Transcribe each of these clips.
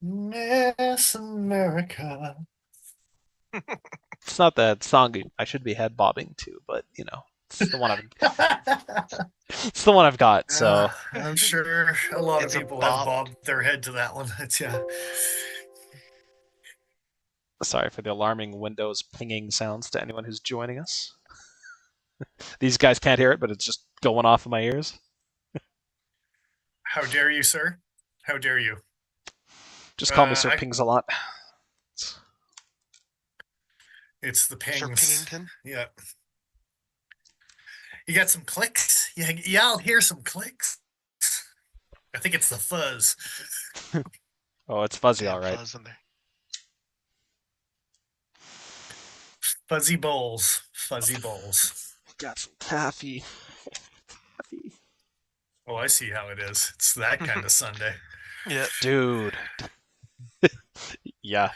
Miss America. It's not that song I should be head bobbing to, but you know, it's the one I've it's the one I've got. So I'm sure a lot of It's a people have bop. bobbed their head to that one. It's yeah. sorry for the alarming Windows pinging sounds to anyone who's joining us. These guys can't hear it, but it's just going off in my ears. How dare you, sir? How dare you? Just call me Sir I Pings a lot. it's the Sir pings. Pingington. Yeah. You got some clicks? Yeah, yeah, I'll hear some clicks. I think it's the fuzz. Oh, it's fuzzy, all Damn right. fuzz in there. Fuzzy bowls. Fuzzy bowls. Got some taffy. Oh, I see how it is. It's that kind of Sunday. Yeah. Dude. Yeah.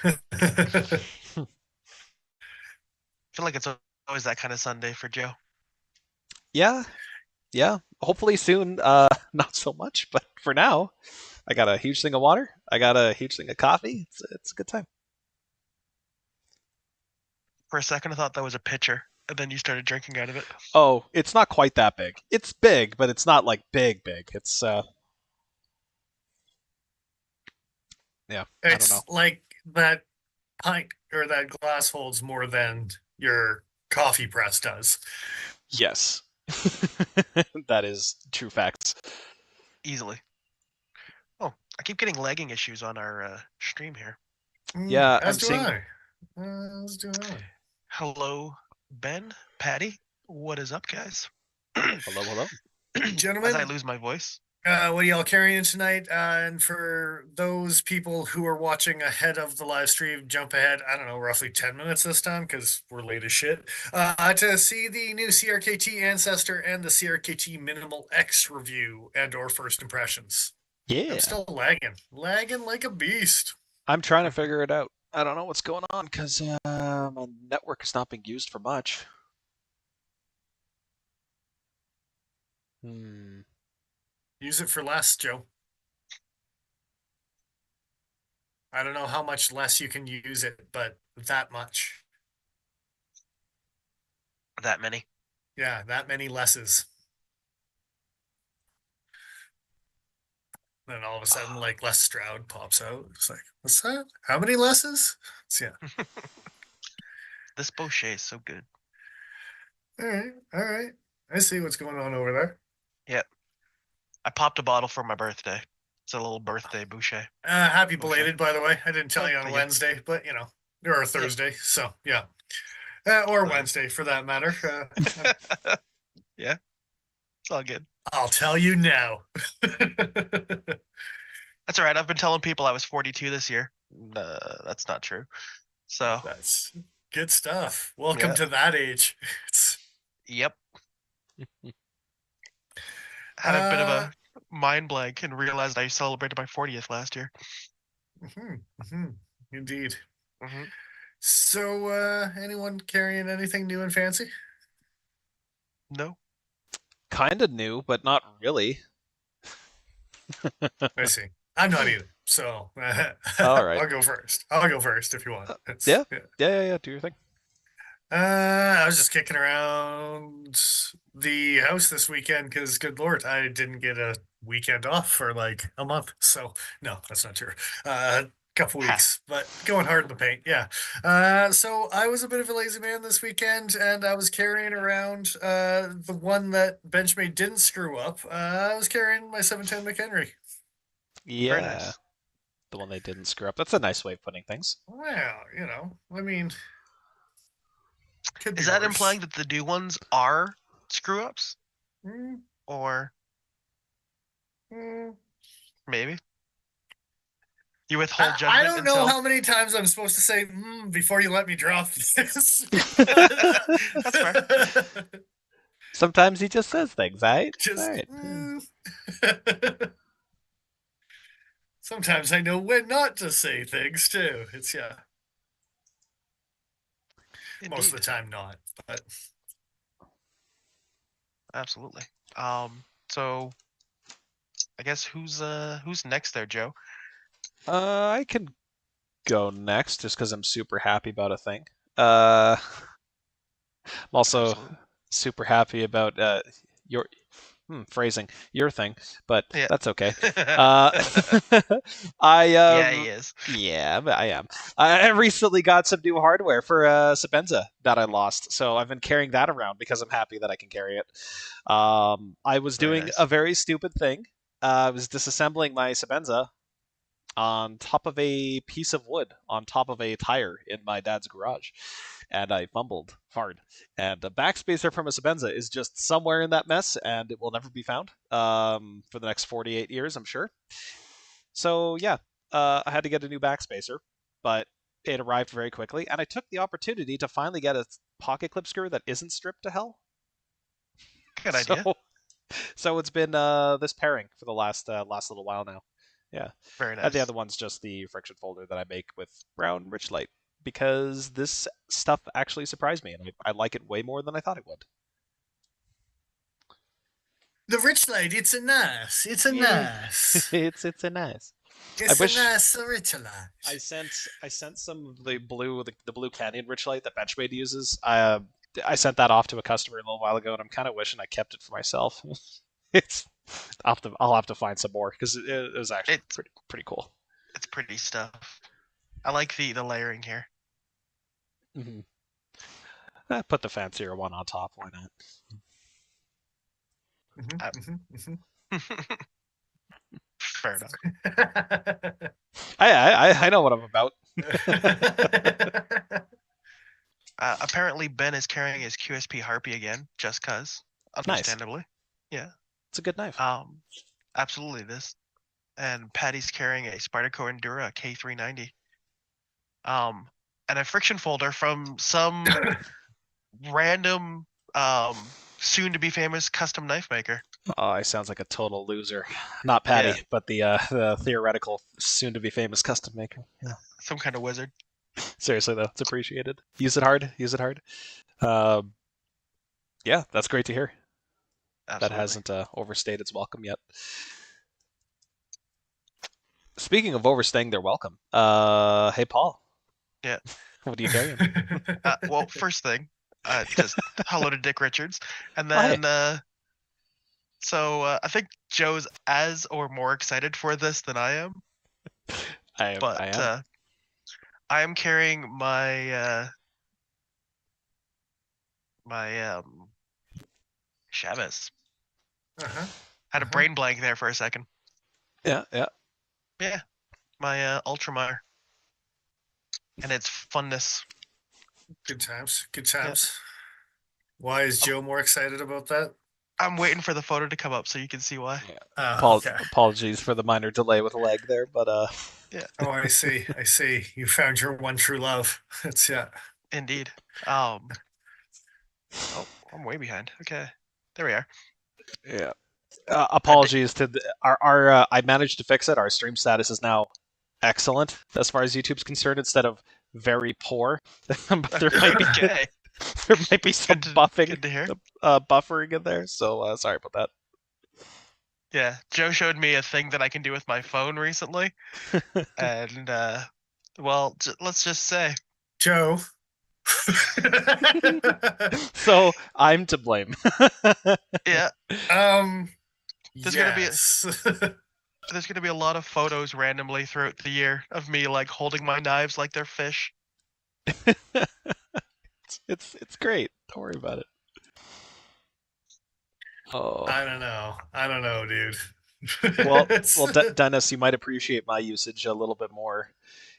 I feel like it's always that kind of Sunday for Joe. Yeah. Yeah. Hopefully soon, not so much, but for now, I got a huge thing of water. I got a huge thing of coffee. It's a good time. For a second, I thought that was a pitcher, and then you started drinking out of it. Oh, it's not quite that big. It's big, but it's not like big, big. It's yeah, I don't know. It's like that pint or that glass holds more than your coffee press does. Yes. That is true facts. Easily. Oh, I keep getting lagging issues on our stream here. Yeah, I'm As do seeing. I. As do I. Hello, Ben, Patty. What is up, guys? Hello, hello. As I Gentlemen, lose my voice. what are y'all carrying tonight? And for those people who are watching ahead of the live stream, jump ahead, I don't know, roughly 10 minutes this time because we're late as shit, to see the new CRKT Ancestor and the CRKT Minimal X review and or first impressions. I'm Yeah. still lagging like a beast. I'm trying to figure it out. I don't know what's going on because my network is not being used for much. Hmm. Use it for less, Joe. I don't know how much less you can use it, but that much. That many. Yeah, that many lesses. Then all of a sudden, like Les Stroud pops out. It's like, what's that? How many lesses? So, yeah. This Boucher is so good. All right, all right. I see what's going on over there. Yep. I popped a bottle for my birthday. It's a little birthday Boucher. Happy Boucher. belated, by the way. I didn't tell Oh, you on thank you. Wednesday, but you know, or Thursday. So yeah, or Wednesday for that matter. Yeah, it's all good. I'll tell you now. That's all right. I've been telling people I was 42 this year. That's not true. So, That's good stuff. Welcome yeah. to that age. It's, Yep. Had a bit of a mind blank and realized I celebrated my 40th last year. Indeed. Mm-hmm. So, anyone carrying anything new and fancy? No. Kind of new, but not really. I see. I'm not either. So, All right. I'll go first. I'll go first if you want. Yeah. Yeah. Yeah. Do your thing. I was just kicking around the house this weekend because, good lord, I didn't get a weekend off for like a month. So, no, that's not true. Couple Ha. weeks, but going hard in the paint. Yeah. So I was a bit of a lazy man this weekend, and I was carrying around the one that Benchmade didn't screw up. I was carrying my 710 McHenry. Very Yeah. nice. The one they didn't screw up. That's a nice way of putting things. Well, you know, I mean, could be Is that worse. implying that the new ones are screw ups? Mm, Or mm. maybe? You withhold I judgment don't know until. how many times I'm supposed to say before you let me drop this. That's fair. Sometimes he just says things, right? All Just right. sometimes I know when not to say things too. It's yeah, most of Indeed. the time not, but Absolutely. So I guess who's next there, Joe? I can go next just because I'm super happy about a thing. I'm also Absolutely. super happy about your phrasing, your thing, but Yeah. that's okay. Uh, I Yeah, he is. yeah, but I am. I recently got some new hardware for Sabenza that I lost, so I've been carrying that around because I'm happy that I can carry it. I was Very doing nice. a very stupid thing. I was disassembling my Sabenza on top of a piece of wood on top of a tire in my dad's garage, and I fumbled hard. And the backspacer from a Sabenza is just somewhere in that mess, and it will never be found for the next 48 years, I'm sure. So yeah, I had to get a new backspacer, but it arrived very quickly, and I took the opportunity to finally get a pocket clip screw that isn't stripped to hell. Good So, idea. so it's been this pairing for the last little while now. Yeah. Very And the nice. other one's just the friction folder that I make with brown rich light because this stuff actually surprised me and I like it way more than I thought it would. The rich light, it's a nice. It's a Yeah. nice. it's a nice. It's wish- a nice rich light. I sent some of the blue Canyon rich light that Benchmade uses. I sent that off to a customer a little while ago and I'm kind of wishing I kept it for myself. it's I'll have to find some more because it was actually pretty cool. It's pretty stuff. I like the layering here. Mm-hmm. Put the fancier one on top. Why not? Fair enough. I know what I'm about. Apparently, Ben is carrying his QSP Harpy again, just cause. Understandably. Nice. Yeah. It's a good knife. Absolutely this. And Patty's carrying a Spyderco Endura K390. And a friction folder from some random soon to be famous custom knife maker. Oh, he sounds like a total loser. Not Patty, Yeah. but the theoretical soon to be famous custom maker. Yeah. Some kind of wizard. Seriously though, it's appreciated. Use it hard. Yeah, that's great to hear. Absolutely. That hasn't overstayed its welcome yet. Speaking of overstaying their welcome, hey Paul. Yeah. What are you carrying? Well, first thing, just hello to Dick Richards, and then so I think Joe's as or more excited for this than I am. I am. I am carrying my my Chavez. Had a brain blank there for a second. Yeah. Yeah, my Ultramar. And its funness. Good times. Yeah. Why is Joe more excited about that? I'm waiting for the photo to come up so you can see why. Yeah. Apologies for the minor delay with the leg there, but yeah. Oh, I see. You found your one true love. That's yeah. Indeed. Oh, I'm way behind. Okay, there we are. Yeah. Apologies to our. I managed to fix it. Our stream status is now excellent as far as YouTube's concerned, instead of very poor. But there might be some buffering in there. So sorry about that. Yeah, Joe showed me a thing that I can do with my phone recently, and well, let's just say, Joe. So I'm to blame. Yeah. There's gonna be a lot of photos randomly throughout the year of me like holding my knives like they're fish. It's great. Don't worry about it. Oh. I don't know, dude. Well, Dennis, you might appreciate my usage a little bit more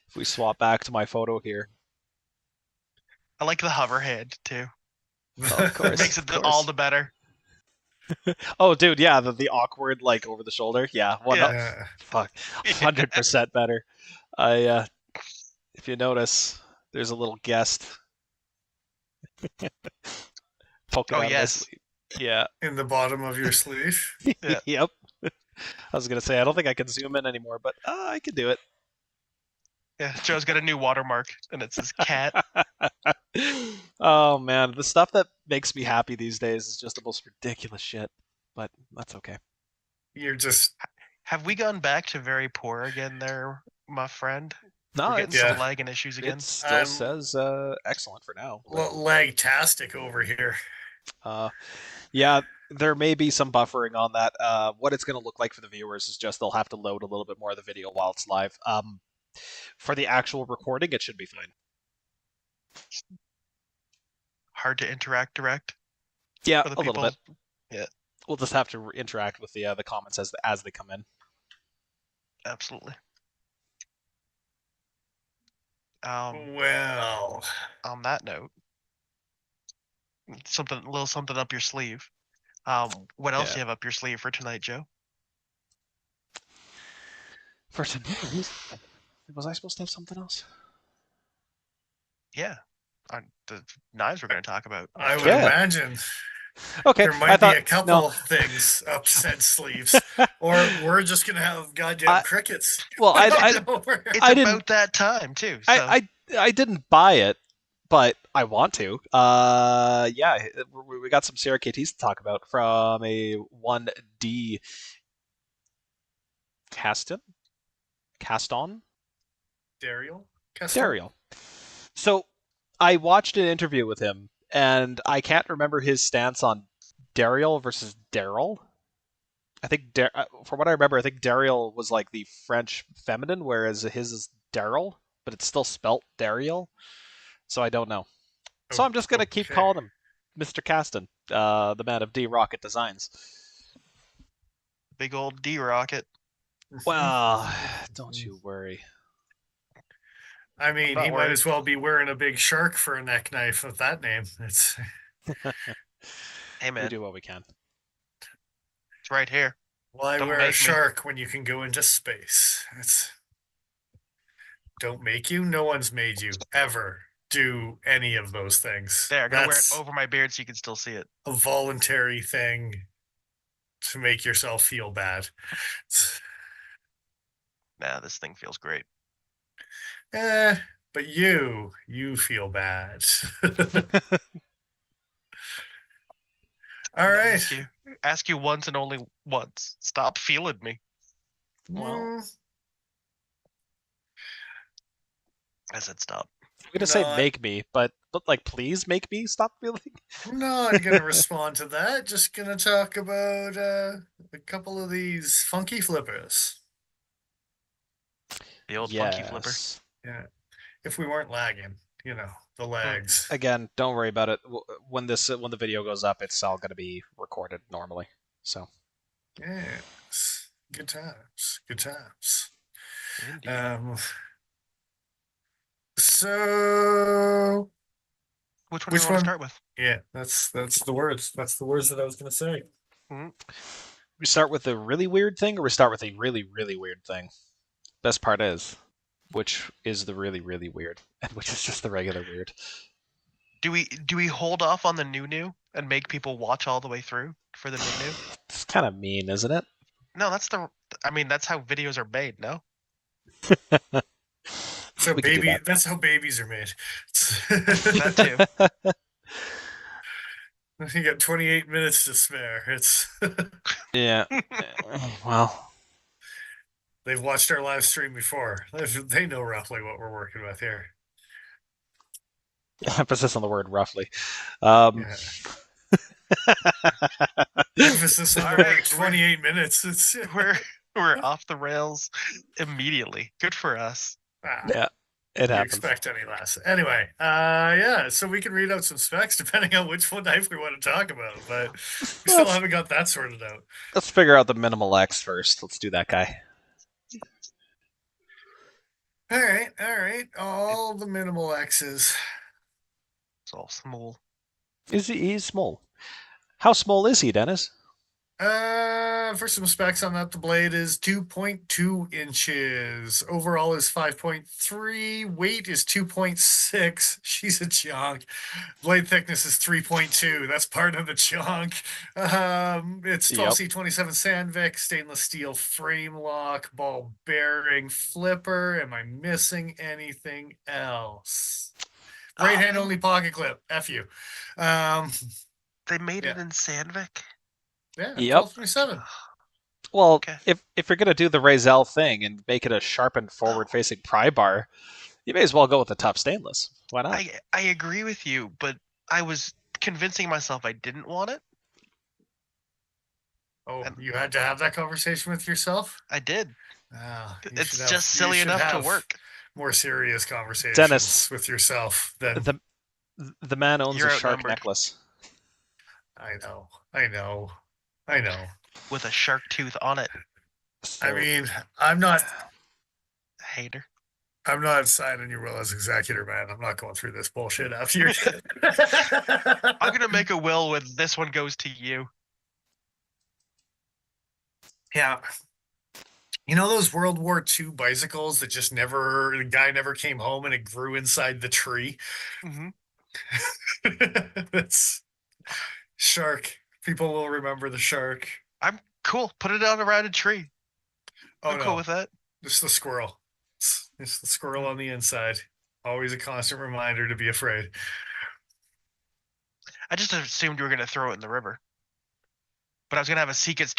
if we swap back to my photo here. I like the hover hand too. Oh, of course. Makes it all the better. Oh, dude, yeah, the awkward like over the shoulder, yeah, fuck, 100% better. If you notice, there's a little guest. Poking out of my sleeve. Yeah. In the bottom of your sleeve. Yeah. Yep. I was gonna say I don't think I can zoom in anymore, but I can do it. Yeah, Joe's got a new watermark, and it's his cat. Oh man, the stuff that makes me happy these days is just the most ridiculous shit. But that's okay. You're just Have we gone back to very poor again there, my friend? No, We're getting it's, some lagging issues again. it still I'm says excellent for now. But, lag-tastic over here. yeah, there may be some buffering on that. What it's going to look like for the viewers is just they'll have to load a little bit more of the video while it's live. For the actual recording, it should be fine. Hard to interact direct. Yeah, for the a little people. bit. Yeah, We'll just have to interact with the comments as they come in. absolutely. Well, On that note, a little something up your sleeve. What else do you have up your sleeve for tonight, Joe? For tonight, was I supposed to have something else? Yeah, the knives we're going to talk about. I would Yeah. imagine Okay, there might thought, be a couple things up said sleeves, or we're just gonna have goddamn crickets. Well, It's I about didn't- that time too. So. I didn't buy it, but I want to. Yeah, we got some CRKTs to talk about from a 1D cast on Dariel. So I watched an interview with him, and I can't remember his stance on Dariel versus Daryl. I think, from what I remember, I think Dariel was like the French feminine, whereas his is Daryl, but it's still spelt Dariel. So I don't know. So I'm just gonna keep calling him Mr. Caston, the man of D Rocket Designs. Big old D Rocket. Well, don't you worry. I mean, he might worried. as well be wearing a big shark for a neck knife with that name. It's Hey man, We do what we can. it's right here. why Don't wear make a me. shark when you can go into space? Don't make you. No one's made you ever do any of those things. There, I'm gonna wear it That's over my beard so you can still see it. a voluntary thing to make yourself feel bad. Nah, this thing feels great. But you feel bad. All right. Ask you once and only once. Stop feeling me. Well, I said stop. I'm gonna say No, make me, but like please make me stop feeling. I'm not gonna respond to that. Just gonna talk about a couple of these funky flippers. The old funky flipper. Yeah. If we weren't lagging, the lags. Again, don't worry about it. When the video goes up, it's all gonna be recorded normally. So. Yes. Good times. Good times. Indeed. So Which one do you want to start with? Yeah, that's the words. That's the words that I was gonna say. We start with a really weird thing, or we start with a really, really weird thing? Best part is, which is the really, really weird, and which is just the regular weird. Do we hold off on the new and make people watch all the way through for the new? It's kind of mean, isn't it? No, that's how videos are made, no? So We could do baby, that. that's how babies are made. That too. You got 28 minutes to spare. It's Yeah. Well, they've watched our live stream before. They know roughly what we're working with here. emphasis on the word roughly. Yeah. Emphasis on the word 28 minutes. It's We're off the rails immediately. Good for us. Yeah, it you happens. expect any less. Anyway, yeah, so we can read out some specs depending on which one knife we want to talk about, but we still haven't got that sorted out. Let's figure out the Minimal X first. Let's do that guy. All right. All the Minimal X's. It's all small. He's small. How small is he, Dennis? For some specs on that, the blade is 2.2 inches. Overall is 5.3. Weight is 2.6. She's a chunk. Blade thickness is 3.2. That's part of the chunk. It's 12C27 Sandvik, stainless steel frame lock, ball bearing, flipper. Am I missing anything else? Right hand only pocket clip. F you. They made it in Sandvik? Yeah, Yep. 1227. Well, Okay. if you're gonna do the Razel thing and make it a sharpened forward-facing pry bar, you may as well go with the tough stainless. Why not? I agree with you, but I was convincing myself I didn't want it. Oh, And- you had to have that conversation with yourself? I did. You It's should have, just you silly should enough to have work. more serious conversations Dennis, with yourself than the man owns You're a shark outnumbered. necklace. I know. I know. I know. With a shark tooth on it. So, I mean, I'm not Hater. signing your will as executor, man. I'm not going through this bullshit after you're I'm gonna make a will when this one goes to you. Yeah. You know those World War II bicycles that just never, the guy never came home and it grew inside the tree? Mm-hmm. That's shark. People will remember the shark. I'm cool. Put it on around a tree. Oh I'm no, cool with that. just the squirrel. It's the squirrel on the inside. Always a constant reminder to be afraid. I just assumed you were gonna throw it in the river. But I was gonna have a secret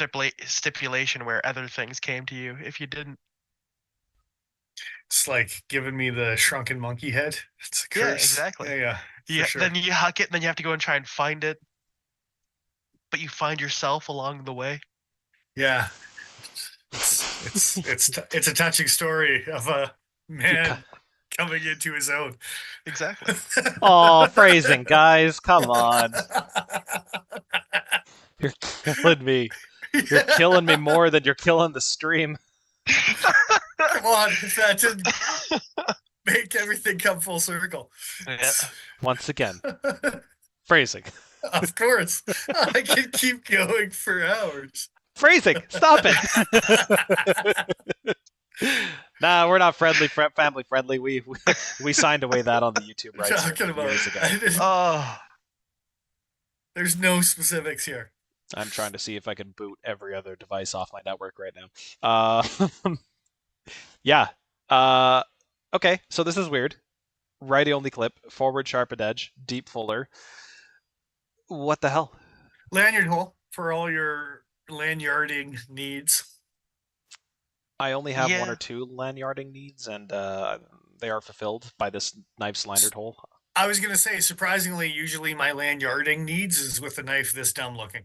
stipulation where other things came to you if you didn't. It's like giving me the shrunken monkey head. It's a curse. Yeah, exactly. Yeah, Yeah, for sure. then you huck it, and then you have to go and try and find it. But you find yourself along the way. Yeah. It's a touching story of a man coming into his own. Exactly. oh, phrasing, guys, come on. You're killing me. You're killing me more than you're killing the stream. Come on, that didn't make everything come full circle. Yeah. Once again, phrasing. Of course. I can keep going for hours. Phrasing. Stop it. Nah, we're not friendly, family friendly. We signed away that on the YouTube rights Talking about years ago. Oh, There's no specifics here. I'm trying to see if I can boot every other device off my network right now. Yeah. Okay, so this is weird. Righty only clip, forward sharpened edge, deep fuller. What the hell? Lanyard hole for all your lanyarding needs. I only have one Yeah. or two lanyarding needs, and they are fulfilled by this knife's lanyard hole. I was gonna say, surprisingly, usually my lanyarding needs is with a knife this dumb looking.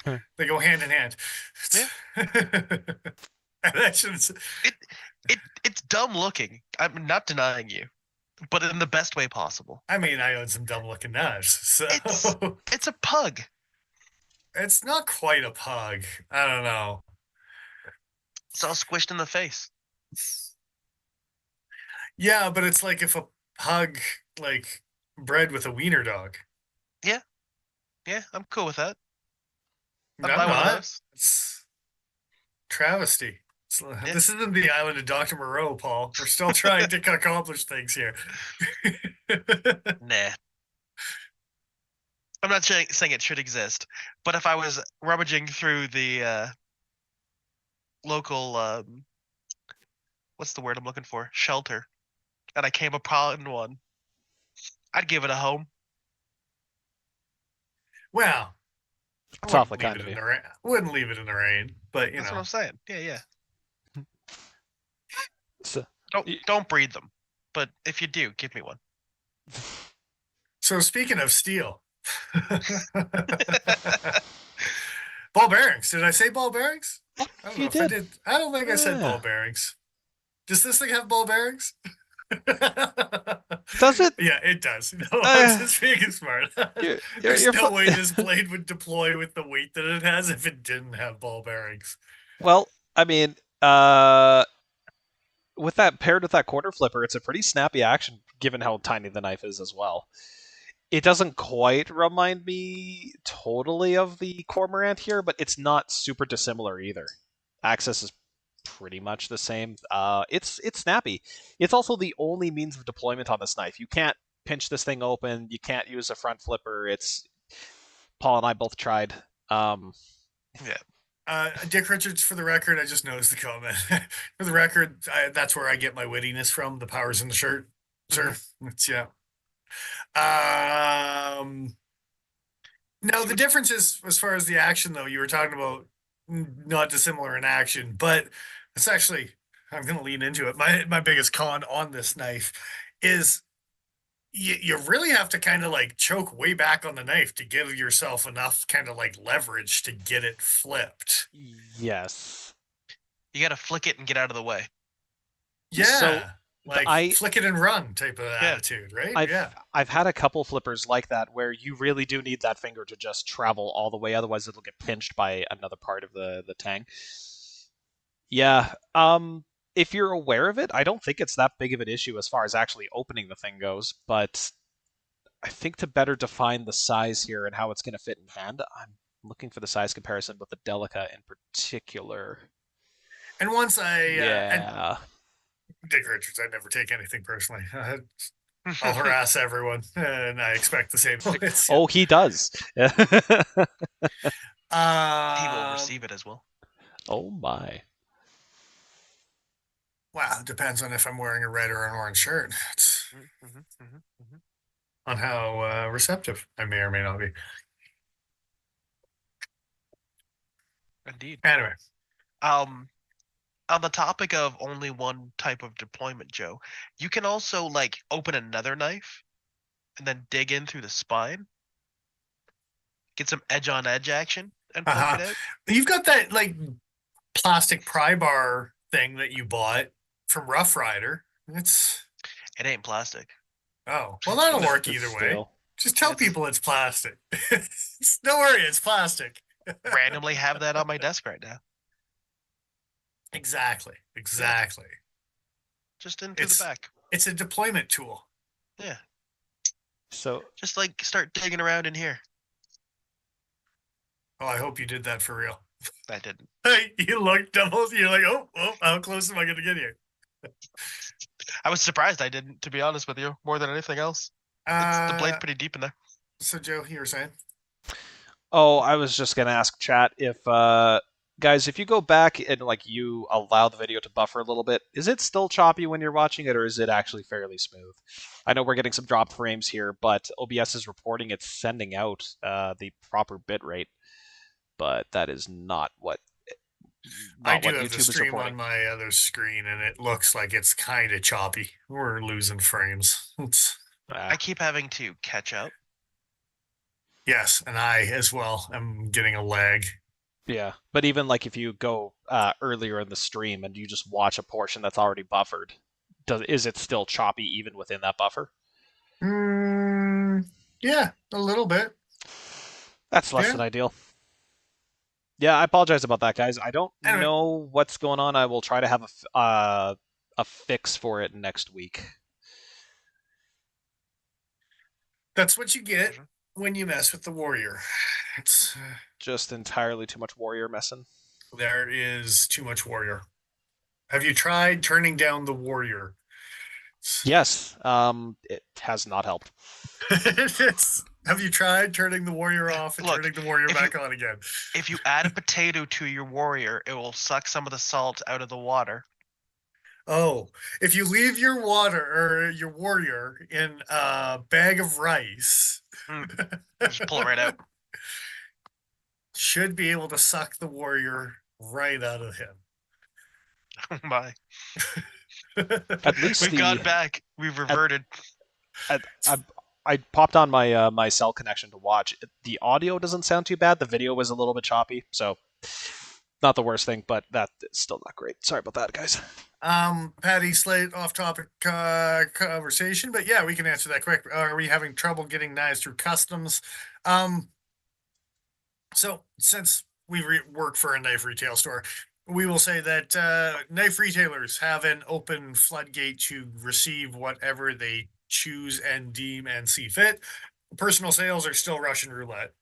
They go hand in hand. It's dumb looking. I'm not denying you, but in the best way possible. I mean, I own some dumb looking knives, so It's a pug. it's not quite a pug. I don't know. It's all squished in the face. Yeah, but it's like if a pug like bred with a wiener dog. Yeah, I'm cool with that. I'm I'd buy one of not. those. It's travesty. This isn't the island of Dr. Moreau, Paul. We're still trying to accomplish things here. Nah. I'm not saying it should exist, but if I was rummaging through the local, what's the word I'm looking for? Shelter, and I came upon one, I'd give it a home. Well, It's awfully kind of you. Wouldn't leave it in the rain, but That's what I'm saying. Yeah. So, Don't breed them, but if you do, give me one. So speaking of steel, ball bearings. Did I say ball bearings? I don't know if I did. I don't think I said ball bearings. Does this thing have ball bearings? Does it? Yeah, it does. No, I'm just being smart. There's no way this blade would deploy with the weight that it has if it didn't have ball bearings. Well, I mean, with that paired with that quarter flipper, it's a pretty snappy action given how tiny the knife is as well. It doesn't quite remind me totally of the Cormorant here, but it's not super dissimilar either. Access is pretty much the same. It's snappy. It's also the only means of deployment on this knife. You can't pinch this thing open. You can't use a front flipper. Paul and I both tried. Dick Richards, for the record, I just noticed the comment. For the record, that's where I get my wittiness from. The power's in the shirt. Sure. It's, yeah. Now the difference is, as far as the action though, you were talking about not dissimilar in action, but it's actually, I'm going to lean into it. My biggest con on this knife is you really have to kind of like choke way back on the knife to give yourself enough kind of like leverage to get it flipped. Yes. You gotta flick it and get out of the way. Yeah. So like I flick it and run type of Yeah. attitude, right? I've Yeah. I've had a couple flippers like that where you really do need that finger to just travel all the way, otherwise it'll get pinched by another part of the tang. Yeah. If you're aware of it, I don't think it's that big of an issue as far as actually opening the thing goes, but I think to better define the size here and how it's going to fit in hand, I'm looking for the size comparison with the Delica in particular. And once and Yeah. Dick Richards, I never take anything personally. I'll harass everyone, and I expect the same. Oh, he does. He will receive it as well. Oh my. Wow, it depends on if I'm wearing a red or an orange shirt. It's on how receptive I may or may not be. Indeed. Anyway, On the topic of only one type of deployment, Joe, you can also like open another knife and then dig in through the spine, get some edge on edge action, and poke it out. you've got that like plastic pry bar thing that you bought from Rough Rider. It ain't plastic. Oh, well, that'll work either way. Just tell people it's plastic. Don't worry, it's plastic. Randomly have that on my desk right now. Exactly. Just into the back. It's a deployment tool. Yeah. So just like start digging around in here. Oh, I hope you did that for real. I didn't. You looked doubles. You're like, oh, how close am I going to get here? I was surprised I didn't, to be honest with you, more than anything else. The blade's pretty deep in there. So, Joe, you were saying? Oh, I was just gonna ask chat if guys, if you go back and like you allow the video to buffer a little bit, is it still choppy when you're watching it, or is it actually fairly smooth? I know we're getting some dropped frames here, but OBS is reporting it's sending out the proper bit rate, but that is not what. I do have the stream on my other screen, and it looks like it's kind of choppy. We're losing frames. I keep having to catch up. Yes, and I as well am getting a lag. Yeah, but even like if you go earlier in the stream and you just watch a portion that's already buffered, is it still choppy even within that buffer? Yeah, a little bit. That's less than ideal. Yeah, I apologize about that, guys. I don't know what's going on. I will try to have a fix for it next week. That's what you get when you mess with the Warrior. It's just entirely too much Warrior messing. There is too much Warrior. Have you tried turning down the Warrior? Yes, it has not helped. Have you tried turning the Warrior off and turning the Warrior back on again? If you add a potato to your Warrior, it will suck some of the salt out of the water. Oh, if you leave your your Warrior in a bag of rice, just pull it right out. Should be able to suck the Warrior right out of him. Oh my. At least we've gone back. We've reverted. I popped on my my cell connection to watch. The audio doesn't sound too bad. The video was a little bit choppy, so not the worst thing, but that is still not great. Sorry about that, guys. Patty Slate, off-topic conversation, but yeah, we can answer that quick. Are we having trouble getting knives through customs? So since we work for a knife retail store, we will say that knife retailers have an open floodgate to receive whatever they choose and deem and see fit. Personal sales are still Russian roulette.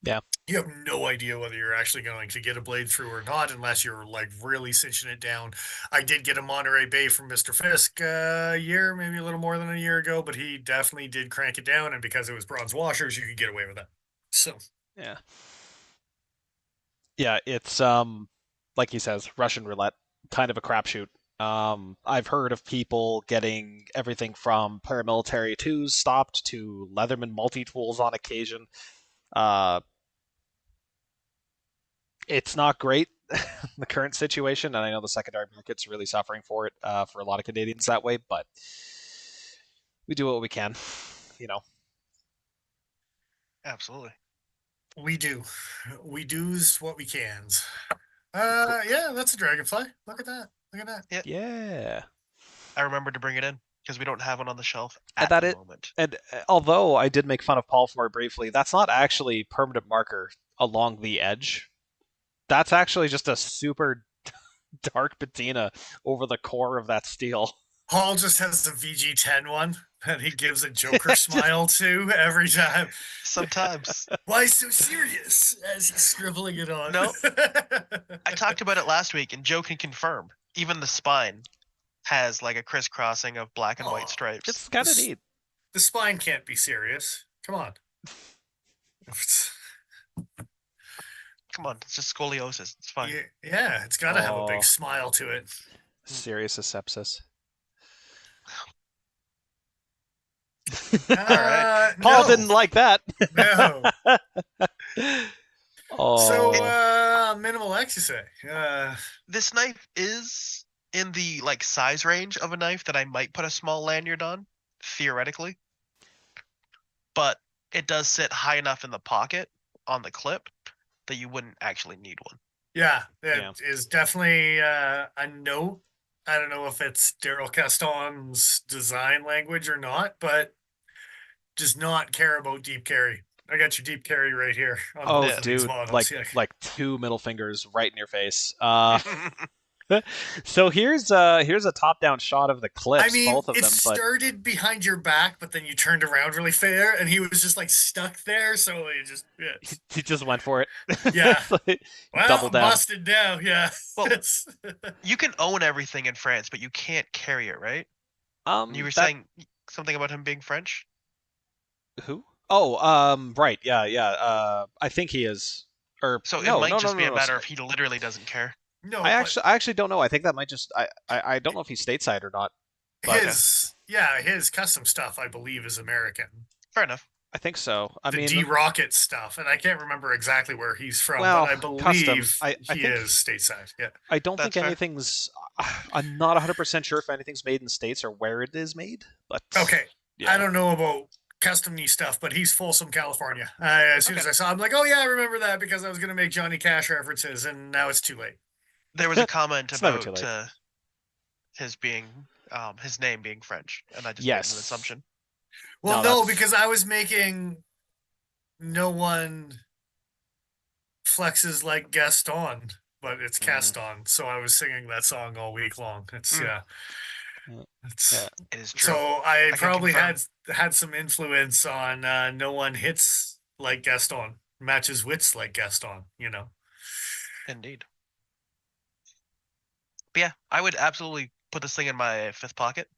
Yeah. You have no idea whether you're actually going to get a blade through or not unless you're like really cinching it down. I did get a Monterey Bay from Mr. Fisk a year, maybe a little more than a year ago, but he definitely did crank it down, and because it was bronze washers, you could get away with that. So yeah, it's like he says, Russian roulette, kind of a crapshoot. I've heard of people getting everything from paramilitary 2s stopped to Leatherman multi-tools on occasion. It's not great, the current situation, and I know the secondary market's really suffering for it for a lot of Canadians that way, but we do what we can, you know. Absolutely. We do. We do's what we cans. Yeah, that's a dragonfly. Look at that. Look at that. Yeah. I remembered to bring it in because we don't have one on the shelf And at that the it, moment. and although I did make fun of Paul for it briefly, that's not actually permanent marker along the edge. That's actually just a super dark patina over the core of that steel. Paul just has the VG10 one that he gives a Joker smile to every time. Sometimes. Why so serious as he's scribbling it on? No. I talked about it last week, and Joe can confirm. Even the spine has like a crisscrossing of black and white Aw, stripes. It's kind of neat. The spine can't be serious. Come on. Come on, it's just scoliosis. It's fine. Yeah, it's got to have a Oh. big smile to it. Serious sepsis. right. Paul no, didn't like that. No. Oh. So, Minimal X, you say? This knife is in the like size range of a knife that I might put a small lanyard on, theoretically. But it does sit high enough in the pocket on the clip that you wouldn't actually need one. Yeah, it is definitely a note. I don't know if it's Daryl Caston's design language or not, but does not care about deep carry. I got your deep carry right here on Oh, both of these dude, models. like two middle fingers right in your face. So here's a top-down shot of the clips, I mean, both of it them. But started behind your back, but then you turned around really fair, and he was just like stuck there. So he just he just went for it. Yeah. Like, well, double I'm down. busted now. Yeah. Well, you can own everything in France, but you can't carry it, right? You were That- saying something about him being French? who? Oh, right, yeah. I think he is. Or So no, it might no, just no, be no, a no, matter of he literally doesn't care. No, I actually don't know. I think that might just I don't know if he's stateside or not. But his custom stuff, I believe, is American. Fair enough. I think so. I The mean, D-Rocket stuff, and I can't remember exactly where he's from, well, but I believe custom. I he think is stateside. Yeah. I don't That's think fair. anything's. I'm not 100% sure if anything's made in the States or where it is made. But Okay. yeah. I don't know about custom-y stuff, but he's Folsom, California. As soon as I saw him, I'm like, oh yeah, I remember that because I was going to make Johnny Cash references, and now it's too late. There was a comment It's never too about late. his being his name being French, and I just Yes. made an assumption. Well, No, no, that's- because I was making no one flexes like Gaston, but it's Caston. So I was singing that song all week long. It's Mm. It's Yeah. It is true. so I can probably confirm. had some influence on no one hits like Gaston, matches wits like Gaston, you know. Indeed. But yeah, I would absolutely put this thing in my fifth pocket.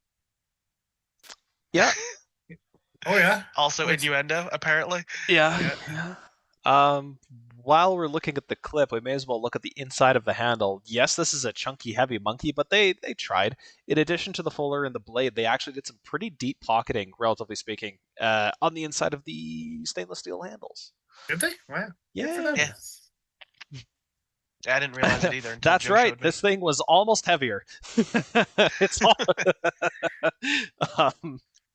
Yeah. Oh yeah. Also Which- innuendo, apparently. Yeah. While we're looking at the clip, we may as well look at the inside of the handle. Yes, this is a chunky, heavy monkey, but they tried. In addition to the fuller and the blade, they actually did some pretty deep pocketing, relatively speaking, on the inside of the stainless steel handles. Did they? Wow. Good for Yeah. them. Yeah. I didn't realize it either. Until That's Joe right. showed me. This thing was almost heavier. It's all...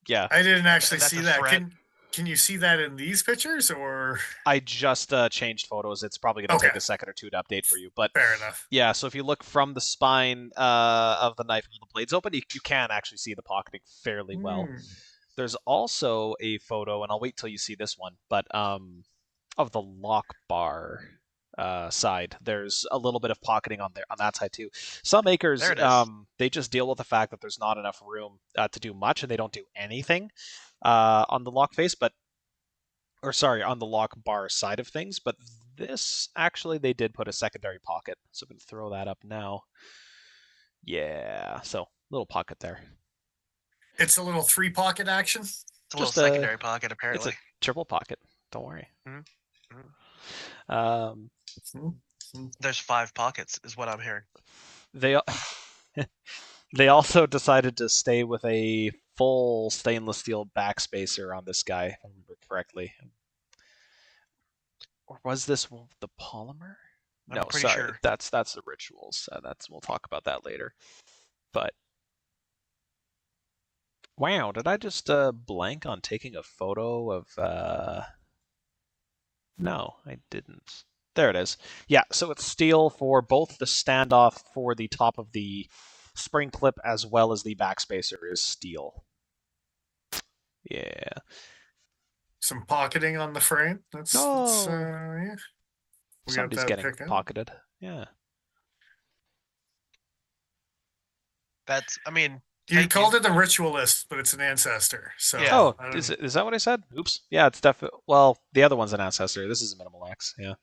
yeah. I didn't actually That's see a that. threat. Can you see that in these pictures or I just changed photos. It's probably going to Okay. take a second or two to update for you. But fair enough? yeah, so if you look from the spine of the knife with the blades open, you can actually see the pocketing fairly well. Hmm. There's also a photo, and I'll wait till you see this one, but of the lock bar side. There's a little bit of pocketing on that side too. Some makers, There it is. they just deal with the fact that there's not enough room to do much, and they don't do anything on the lock face, on the lock bar side of things. But this, actually, they did put a secondary pocket, so I'm going to throw that up now. Yeah, so little pocket there. It's a little 3-pocket action. It's a little just a- secondary pocket, It's apparently. a triple pocket. Don't worry. Mhm. There's 5 pockets, is what I'm hearing. They they also decided to stay with a full stainless steel backspacer on this guy, if I remember correctly. Or was this the polymer? No, pretty sorry, sure. that's the rituals. We'll talk about that later. But wow, did I just blank on taking a photo of? No, I didn't. There it is. Yeah, so it's steel for both the standoff for the top of the spring clip as well as the backspacer is steel. Yeah. Some pocketing on the frame. That's Oh, yeah. We got somebody's that getting picking. pocketed. Yeah. That's, I mean, You thank called you. it the ritualist, but it's an ancestor. So Yeah. Oh, I is that what I said? Oops. Yeah, it's definitely. Well, the other one's an ancestor. This is a minimal X. Yeah.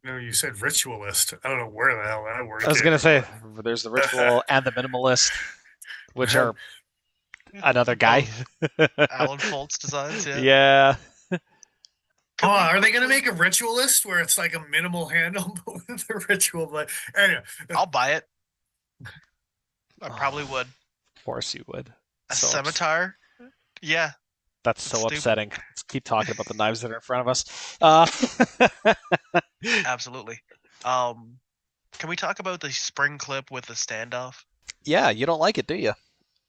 no, you said ritualist. I don't know where the hell that word I was came gonna from. say there's the ritual and the minimalist, which are another guy. Alan Foltz designs, yeah. Yeah. Could Oh, we are they going to quickly- make a ritualist where it's like a minimal handle but with a ritual? But anyway, I'll buy it. I Oh, probably would. Of course you would. A So scimitar? Yeah, that's it's so stupid. upsetting. Let's keep talking about the knives that are in front of us. Absolutely. Can we talk about the spring clip with the standoff? Yeah, you don't like it, do you?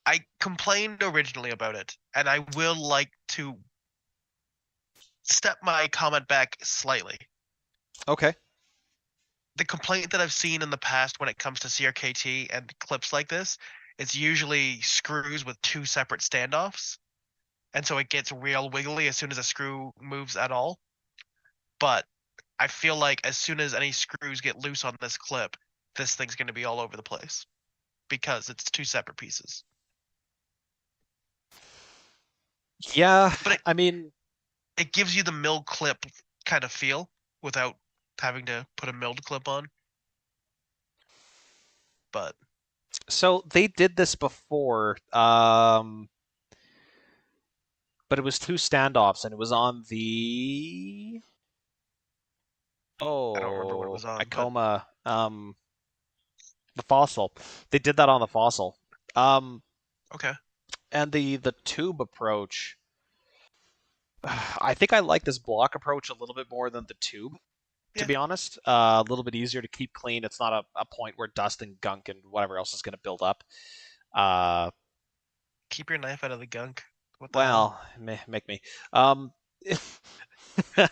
I complained originally about it, and I will like to step my comment back slightly. Okay. The complaint that I've seen in the past when it comes to CRKT and clips like this is usually screws with two separate standoffs. And so it gets real wiggly as soon as a screw moves at all. But I feel like as soon as any screws get loose on this clip, this thing's going to be all over the place because it's two separate pieces. Yeah, But I mean, it gives you the milled clip kind of feel without having to put a milled clip on. But so they did this before, but it was two standoffs, and it was on the I don't remember what it was on. But Icoma, the fossil. They did that on the fossil. okay, And the tube approach. I think I like this block approach a little bit more than the tube, to Yeah. be honest. A little bit easier to keep clean. It's not a point where dust and gunk and whatever else is going to build up. keep your knife out of the gunk. What the Well, make me. Um, hell?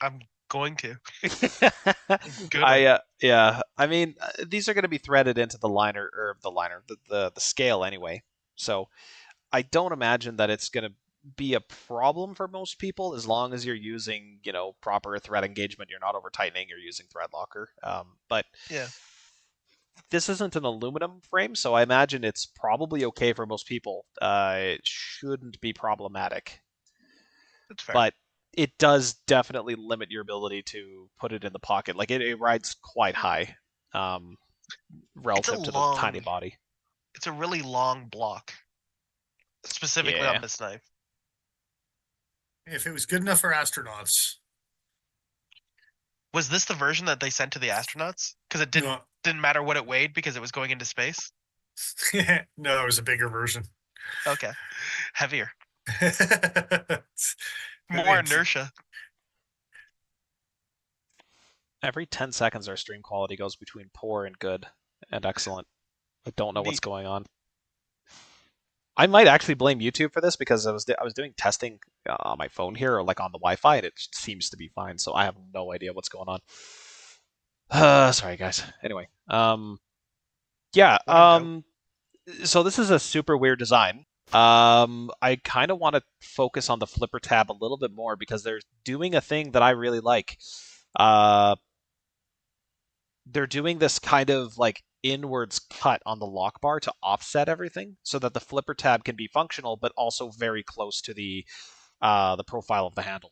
I'm going to. Gonna. Yeah. I mean, these are going to be threaded into the liner or the scale anyway. So I don't imagine that it's going to be a problem for most people as long as you're using, proper thread engagement. You're not over tightening. You're using thread locker. But Yeah. this isn't an aluminum frame, so I imagine it's probably okay for most people. It shouldn't be problematic, That's fair. but it does definitely limit your ability to put it in the pocket. Like it rides quite high, relative to the tiny body. It's a really long block, specifically Yeah. on this knife. if it was good enough for astronauts, Was this the version that they sent to the astronauts? Because it no, didn't matter what it weighed because it was going into space. no, it was a bigger version. Okay, heavier, It's- more it's- inertia. Every 10 seconds, our stream quality goes between poor and good and excellent. I don't know what's Neat. going on. I might actually blame YouTube for this because I was doing testing on my phone here or like on the Wi-Fi and it seems to be fine. So I have no idea what's going on. Sorry guys. Anyway, yeah. So this is a super weird design. I kind of want to focus on the flipper tab a little bit more because they're doing a thing that I really like. They're doing this kind of like inwards cut on the lock bar to offset everything so that the flipper tab can be functional but also very close to the profile of the handle.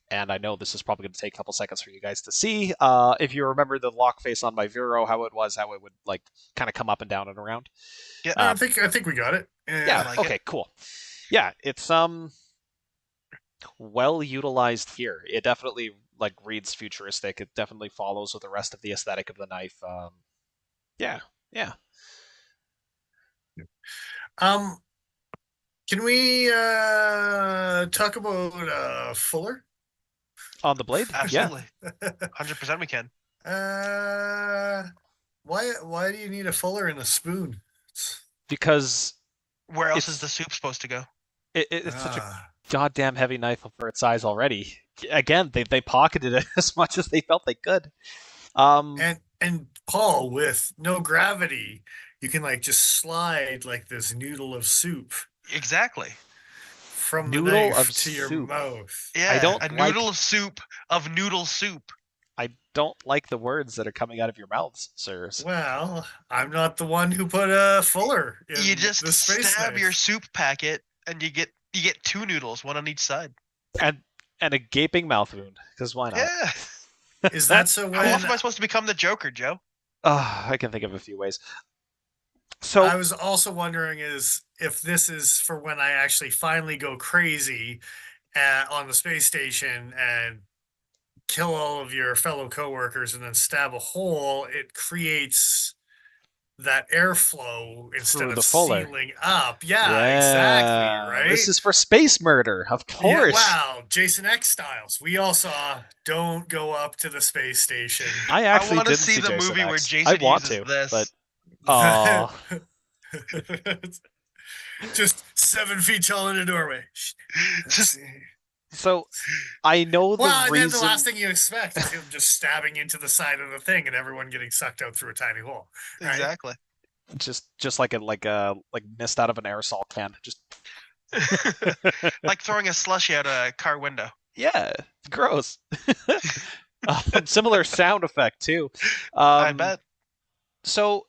And I know this is probably going to take a couple seconds for you guys to see. If you remember the lock face on my Vero, how it would like kind of come up and down and around. Yeah, I think we got it. Yeah. like Okay. Cool. Yeah. It's well utilized here. It definitely like reads futuristic. It definitely follows with the rest of the aesthetic of the knife. Yeah. Um, can we talk about Fuller? On the blade? Yeah. Absolutely. 100% we can. Why do you need a fuller and a spoon? Because Where else is it's the soup supposed to go? it's such a Ah. goddamn heavy knife for its size already. Again, they pocketed it as much as they felt they could. And Paul, with no gravity, you can like just slide like this noodle of soup Exactly. from the Noodle knife of to your soup. mouth. Yeah, don't a like- noodle of soup of noodle soup. I don't like the words that are coming out of your mouths, sirs. Well, I'm not the one who put a fuller in You just the space stab knife. your soup packet, and you get 2 noodles, one on each side. And a gaping mouth wound, because why not? Yeah. Is that so How when often am I supposed to become the Joker, Joe? I can think of a few ways. So I was also wondering is if this is for when I actually finally go crazy on the space station and kill all of your fellow coworkers and then stab a hole, it creates that airflow instead Through of the fuller. sealing up. Yeah, exactly, right? This is for space murder, of Yeah, course. wow, Jason X styles. We all saw Don't Go Up to the Space Station. I actually want to didn't see the Jason movie where X. Jason I want uses to, this. but oh, Just 7 feet tall in a doorway. Just- so I know the Well, and then reason. the last thing you expect is him just stabbing into the side of the thing and everyone getting sucked out through a tiny hole. Right? Exactly. Just like mist out of an aerosol can. Just Like throwing a slushy out a car window. yeah, gross. Similar sound effect too. I bet. So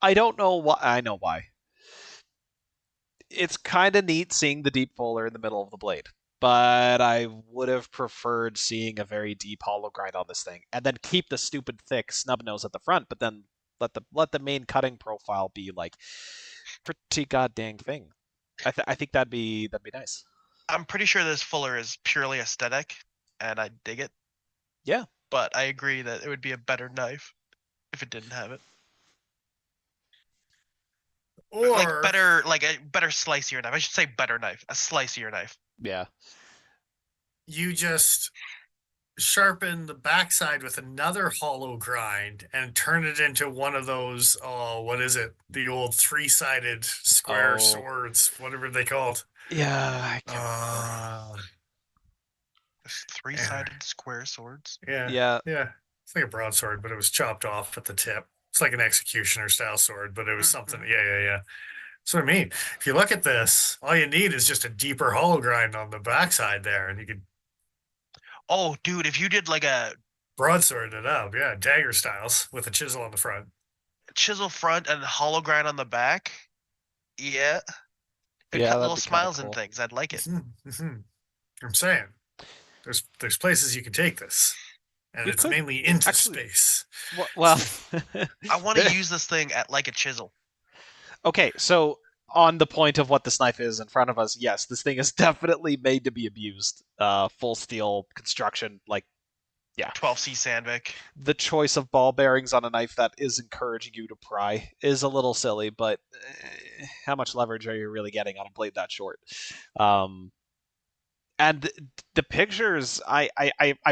I don't know why. I know why. It's kind of neat seeing the deep fuller in the middle of the blade, but I would have preferred seeing a very deep hollow grind on this thing, and then keep the stupid thick snub nose at the front, but then let the main cutting profile be like pretty goddamn thing. I think that'd be nice. I'm pretty sure this fuller is purely aesthetic, and I dig it. Yeah. But I agree that it would be a better knife if it didn't have it. Or Like a better slicier knife. I should say better knife. A slicier knife. Yeah. you just sharpen the backside with another hollow grind and turn it into one of those, oh, what is it? The old 3-sided square Oh. swords, whatever they called. Yeah, I can't remember. There's 3-sided square swords. Yeah. Yeah. Yeah. It's like a broadsword, but it was chopped off at the tip. It's like an executioner style sword, but it was something. Yeah. That's what I mean. If you look at this, all you need is just a deeper hollow grind on the backside there, and you could Oh, dude, if you did like a broadsword it up. Yeah, dagger styles with a chisel on the front. chisel front and hollow grind on the back, yeah. It'd Yeah, cut that'd little be kinda smiles cool. and things. I'd like it. I'm saying there's places you can take this, and You it's could. mainly into Actually- space. Well, I want to use this thing at like a chisel. okay, so on the point of what this knife is in front of us, yes, this thing is definitely made to be abused. Full steel construction, like 12C Sandvik. the choice of ball bearings on a knife that is encouraging you to pry is a little silly, but how much leverage are you really getting on a blade that short? And the pictures, I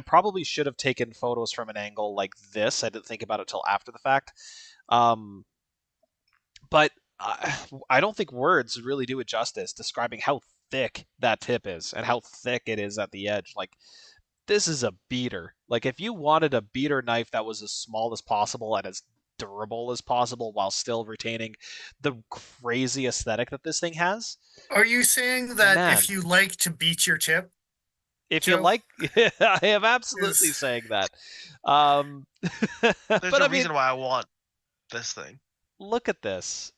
probably should have taken photos from an angle like this. I didn't think about it till after the fact. But I don't think words really do it justice describing how thick that tip is and how thick it is at the edge. Like, this is a beater. Like, if you wanted a beater knife that was as small as possible and as durable as possible while still retaining the crazy aesthetic that this thing has, Are you saying that Man. if you like to beat your tip, if you Joe? like, I am absolutely Is- saying that. There's but a I mean, reason why I want this thing. look at this.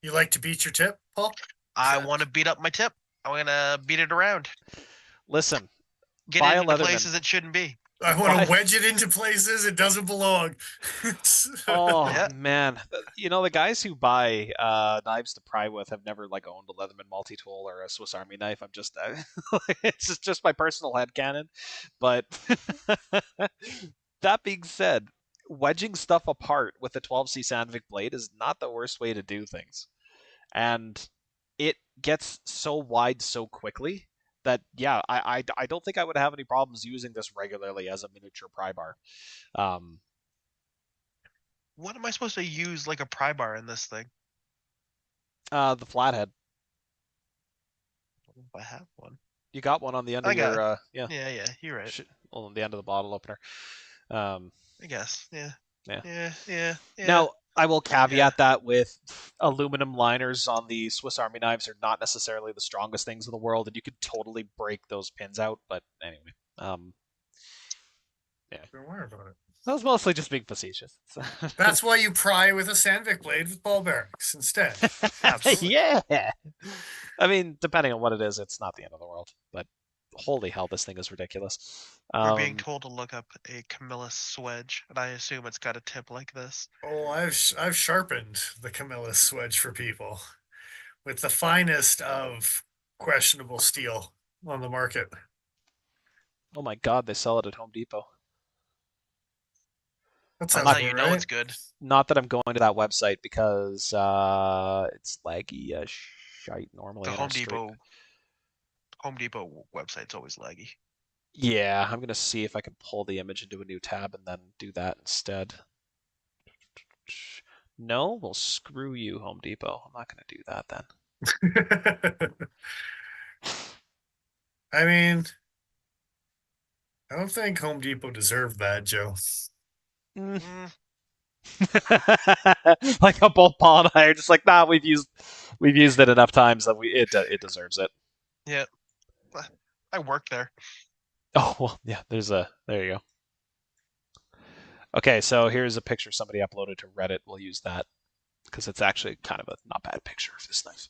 you like to beat your tip, Paul? I that- want to beat up my tip. I want to beat it around. Listen, Get Buy it a into Leatherman. places it shouldn't be. I want Why? to wedge it into places it doesn't belong. oh Yeah. man, you know, the guys who buy knives to pry with have never like owned a Leatherman multi-tool or a Swiss Army knife. I'm just it's just my personal headcanon. But that being said, wedging stuff apart with a 12C Sandvik blade is not the worst way to do things, and it gets so wide so quickly yeah, I don't think I would have any problems using this regularly as a miniature pry bar. What am I supposed to use like a pry bar in this thing? The flathead. If I have one. You got one on the end I of got your it. yeah. Yeah, you're right. On the end of the bottle opener. I guess. Yeah. Yeah. Yeah. Now, I will caveat Yeah. that with aluminum liners on the Swiss Army knives are not necessarily the strongest things in the world, and you could totally break those pins out. But anyway, yeah, Don't worry about it. I was mostly just being facetious. That's why you pry with a Sandvik blade with ball bearings instead. Absolutely. Yeah. I mean, depending on what it is, it's not the end of the world. But holy hell, this thing is ridiculous. We're being told to look up a Camillus swedge, and I assume it's got a tip like this. Oh, I've sharpened the Camillus swedge for people with the finest of questionable steel on the market. Oh my god, they sell it at Home Depot. That That's sounds how about you know right. it's good. Not that I'm going to that website because it's laggy as shite normally. The on our street. Home Depot website's always laggy. Yeah, I'm gonna see if I can pull the image into a new tab and then do that instead. No, well, screw you, Home Depot. I'm not gonna do that then. I mean, I don't think Home Depot deserved that, Joe. Mm, Like how both Paul and I are just like, nah, we've used it enough times that it deserves it. yeah. I worked there. Oh well, yeah. There you go. Okay, so here's a picture somebody uploaded to Reddit. We'll use that because it's actually kind of a not bad picture of this knife.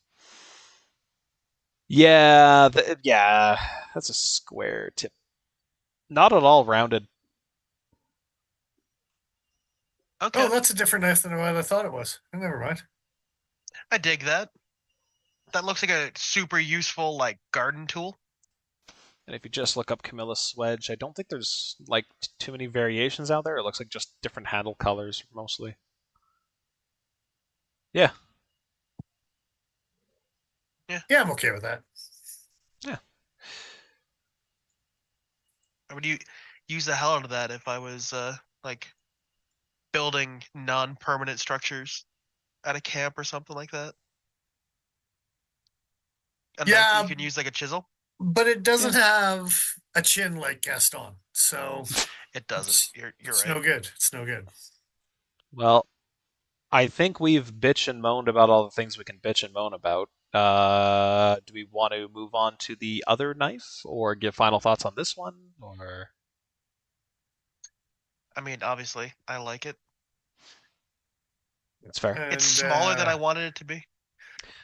Yeah, that's a square tip. Not at all rounded. Okay. Oh, that's a different knife than what I thought it was. Never mind. I dig that. That looks like a super useful like garden tool. And if you just look up Camillus Swedge, I don't think there's like too many variations out there. It looks like just different handle colors mostly. Yeah. Yeah, I'm okay with that. Yeah. I would use the hell out of that if I was like building non-permanent structures at a camp or something like that. A knife that Yeah, you can use like a chisel. but it doesn't have a chin like Gaston, so It doesn't. You're it's right. no good. It's no good. Well, I think we've bitched and moaned about all the things we can bitch and moan about. Do we want to move on to the other knife or give final thoughts on this one? Or I mean, obviously, I like it. it's fair. And, It's smaller than I wanted it to be.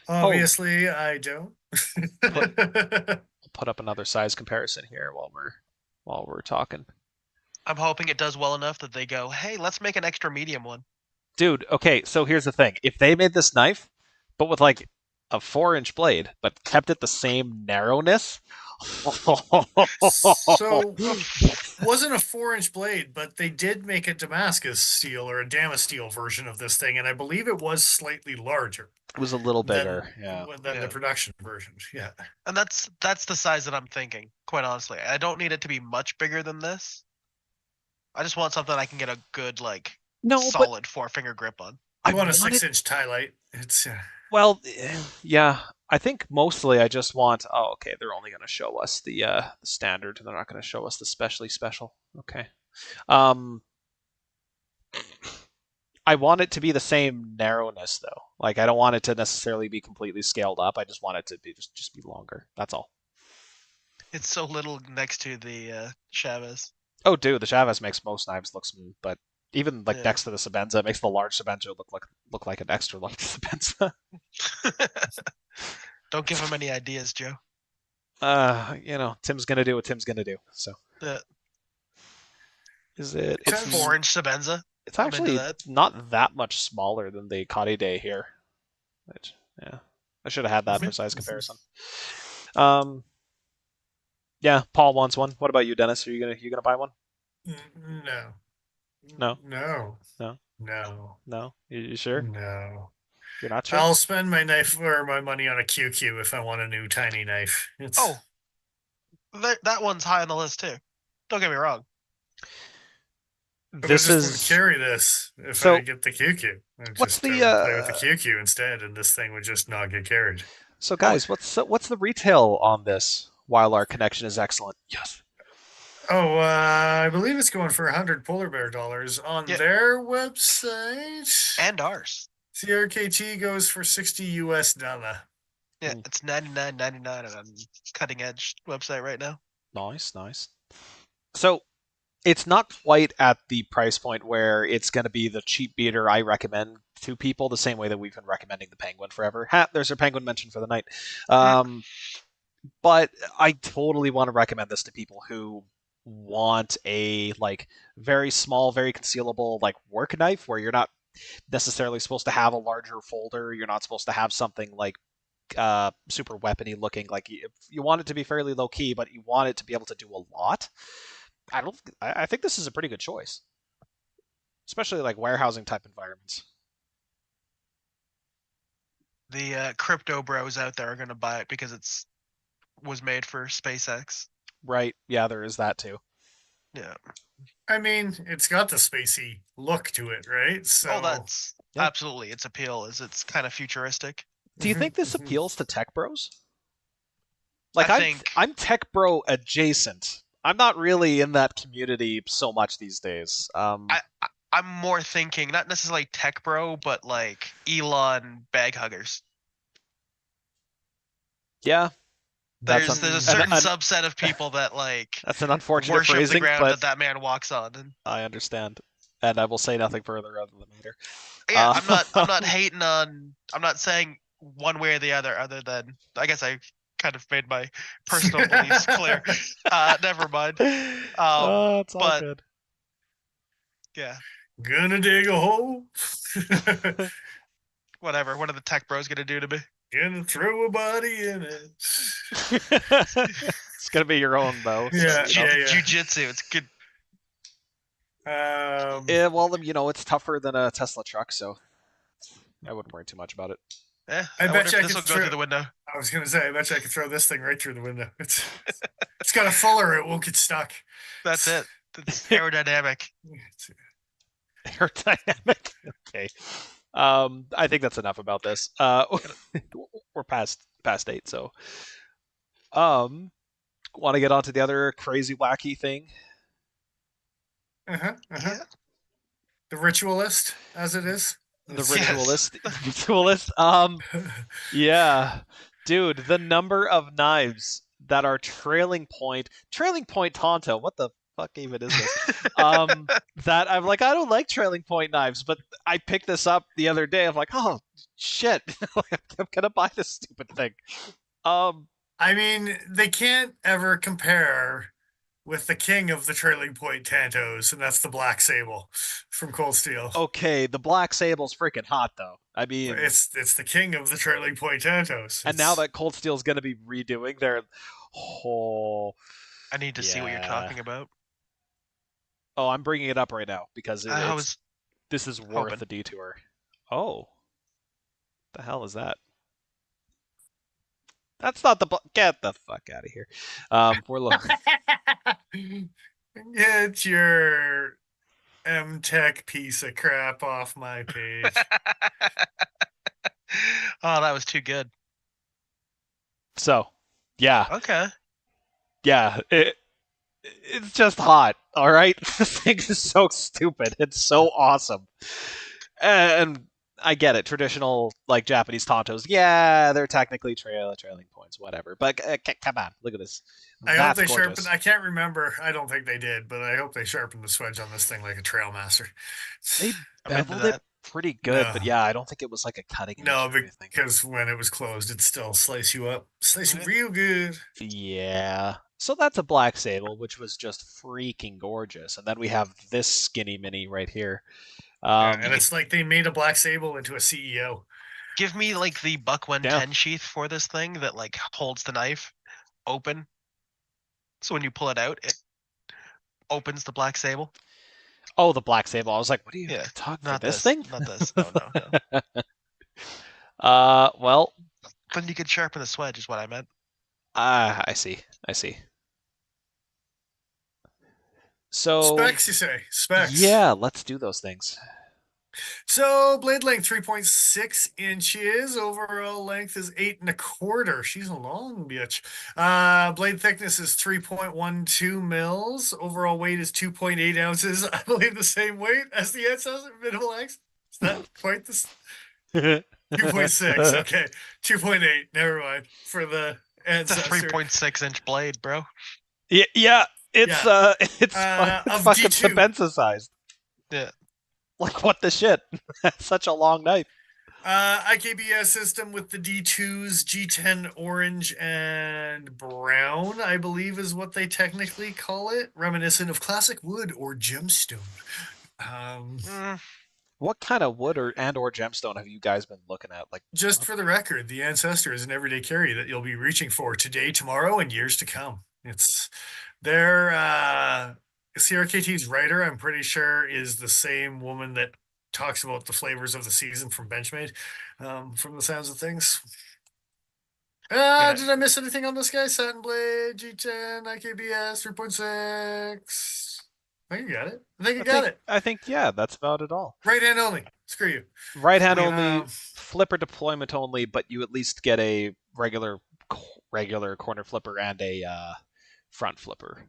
Obviously, I don't. Put up another size comparison here while we're talking. I'm hoping it does well enough that they go, hey, let's make an extra medium one. Dude, okay, so here's the thing. If they made this knife, but with like a 4-inch blade, but kept it the same narrowness. So, wasn't a 4-inch blade, but they did make a Damascus steel or a Damasteel version of this thing, and I believe it was slightly larger. It was a little than- bigger, yeah. Than Yeah. the production version. Yeah. And that's the size that I'm thinking, quite honestly. I don't need it to be much bigger than this. I just want something I can get a good, like, solid 4-finger grip on. I want a 6-inch tie light. It's Well, yeah. I think mostly I just want. Oh, okay. They're only going to show us the standard, and they're not going to show us the specially special. Okay. I want it to be the same narrowness, though. Like I don't want it to necessarily be completely scaled up. I just want it to be just be longer. That's all. It's so little next to the Chavez. Oh, dude, the Chavez makes most knives look smooth, but even like Yeah. next to the Sabenza, it makes the large Sabenza look like an extra large Sabenza. Don't give him any ideas, Joe. Tim's gonna do what Tim's gonna do. So Yeah. is it? It's Sounds- 4-inch Sabenza. It's I'm into actually that. not that much smaller than the Cotty Day here. Which, yeah, I should have had that for size comparison. Yeah, Paul wants one. What about you, Dennis? Are you gonna buy one? no. No? No. No? No. No, you sure? No. You're not sure? I'll spend my knife or my money on a QQ if I want a new tiny knife. It's, Oh, That one's high on the list too. Don't get me wrong. But This I just wouldn't is carry this if so. I get the QQ. What's I the would play with the QQ instead, and this thing would just not get carried. so guys? What's the retail on this? While our connection is excellent. Yes. Oh, I believe it's going for 100 polar bear dollars on Yeah. their website. And ours. CRKT goes for 60 US dollar. Yeah, it's $99.99 on cutting edge website right now. Nice, nice. So it's not quite at the price point where it's going to be the cheap beater I recommend to people the same way that we've been recommending the Penguin forever. There's your Penguin mention for the night. But I totally want to recommend this to people who want a like very small, very concealable like work knife where you're not necessarily supposed to have a larger folder. You're not supposed to have something like super weapony looking. Like you want it to be fairly low key, but you want it to be able to do a lot. I think this is a pretty good choice, especially like warehousing type environments. The crypto bros out there are gonna buy it because it's was made for SpaceX. Right? Yeah, there is that too. Yeah. I mean, it's got the spacey look to it, right? So that's absolutely its appeal. Is it's kind of futuristic. Do you think this appeals to tech bros? Like I think I'm tech bro adjacent. I'm not really in that community so much these days. I'm more thinking not necessarily tech bro, but like Elon bag huggers. Yeah. There's a certain subset of people that like that's an unfortunate worship phrasing, the ground but that man walks on. And I understand, and I will say nothing further other than later. yeah, I'm not hating on. I'm not saying one way or the other than I guess I kind of made my personal beliefs clear. Never mind. It's all good. Yeah. Gonna dig a hole. Whatever. What are the tech bros gonna do to me? Gonna throw a body in it. It's gonna be your own though. Yeah, so, Jiu-jitsu. It's good. Yeah, well, you know, it's tougher than a Tesla truck, so I wouldn't worry too much about it. Yeah, I bet you this will go through the window. I was gonna say, I bet you I could throw this thing right through the window. It's got a fuller, it won't get stuck. That's it. It's aerodynamic. Aerodynamic. Okay. I think that's enough about this. We're past 8, so want to get on to the other crazy wacky thing? Yeah. The ritualist, as it is. The ritualist. Yeah, dude, the number of knives that are trailing point Tonto. What the fuck even is this? That I'm like, I don't like trailing point knives, but I picked this up the other day. I'm like, oh shit, I'm gonna buy this stupid thing. I mean, they can't ever compare with the king of the trailing point Tantos, and that's the Black Sable from Cold Steel. Okay, the Black Sable's freaking hot though. I mean, it's the king of the trailing point Tantos. And now that Cold Steel's going to be redoing their I need to see what you're talking about. Oh, I'm bringing it up right now because this is worth the detour. Oh, the hell is that? That's not the get the fuck out of here. We're looking. Get your M-Tech piece of crap off my page. Oh, that was too good. So, yeah. Okay. Yeah, it's just hot. All right, this thing is so stupid. It's so awesome, and I get it. Traditional like Japanese Tontos, yeah, they're technically trailing points, whatever. But come on, look at this. I hope they sharpened. I can't remember. I don't think they did, but I hope they sharpened the swedge on this thing like a trail master. They beveled it pretty good, but yeah, I don't think it was like a cutting edge. No, because when it was closed, it still slice you up, slice you real good. Yeah. So that's a Black Sable, which was just freaking gorgeous, and then we have this skinny mini right here. And it's like they made a Black Sable into a CEO. Give me like the Buck 110 sheath for this thing that like holds the knife open. So when you pull it out, it opens the Black Sable. Oh, the Black Sable. I was like, what are you talking about? This thing? Not this. No. Well. Then you could sharpen the swedge is what I meant. I see. So Specs, you say? Specs. yeah, let's do those things. So blade length 3.6 inches. Overall length is 8.25. She's a long bitch. Blade thickness is 3.12 mils. Overall weight is 2.8 ounces. I believe the same weight as the Ancestor Minimal X. Is that quite this? 2.6. Okay. 2.8. Never mind. For the It's a Ancestor. 3.6-inch blade, bro. Yeah, it's Yeah. it's Of fucking D2. Sabenza sized. Yeah. Like what the shit? That's such a long knife. IKBS system with the D2s, G10 orange and brown, I believe is what they technically call it, reminiscent of classic wood or gemstone. Mm, What kind of wood or gemstone have you guys been looking at? Like, Just for the record, the Ancestor is an everyday carry that you'll be reaching for today, tomorrow, and years to come. It's their CRKT's writer, I'm pretty sure, is the same woman that talks about the flavors of the season from Benchmade, from the sounds of things. yeah. Did I miss anything on this guy? Satin Blade, G10, IKBS, 3.6. I think you got it. I think you got it. I think yeah, that's about it all. Right hand only. Screw you. Right hand Wait, only, flipper deployment only, but you at least get a regular corner flipper and a front flipper.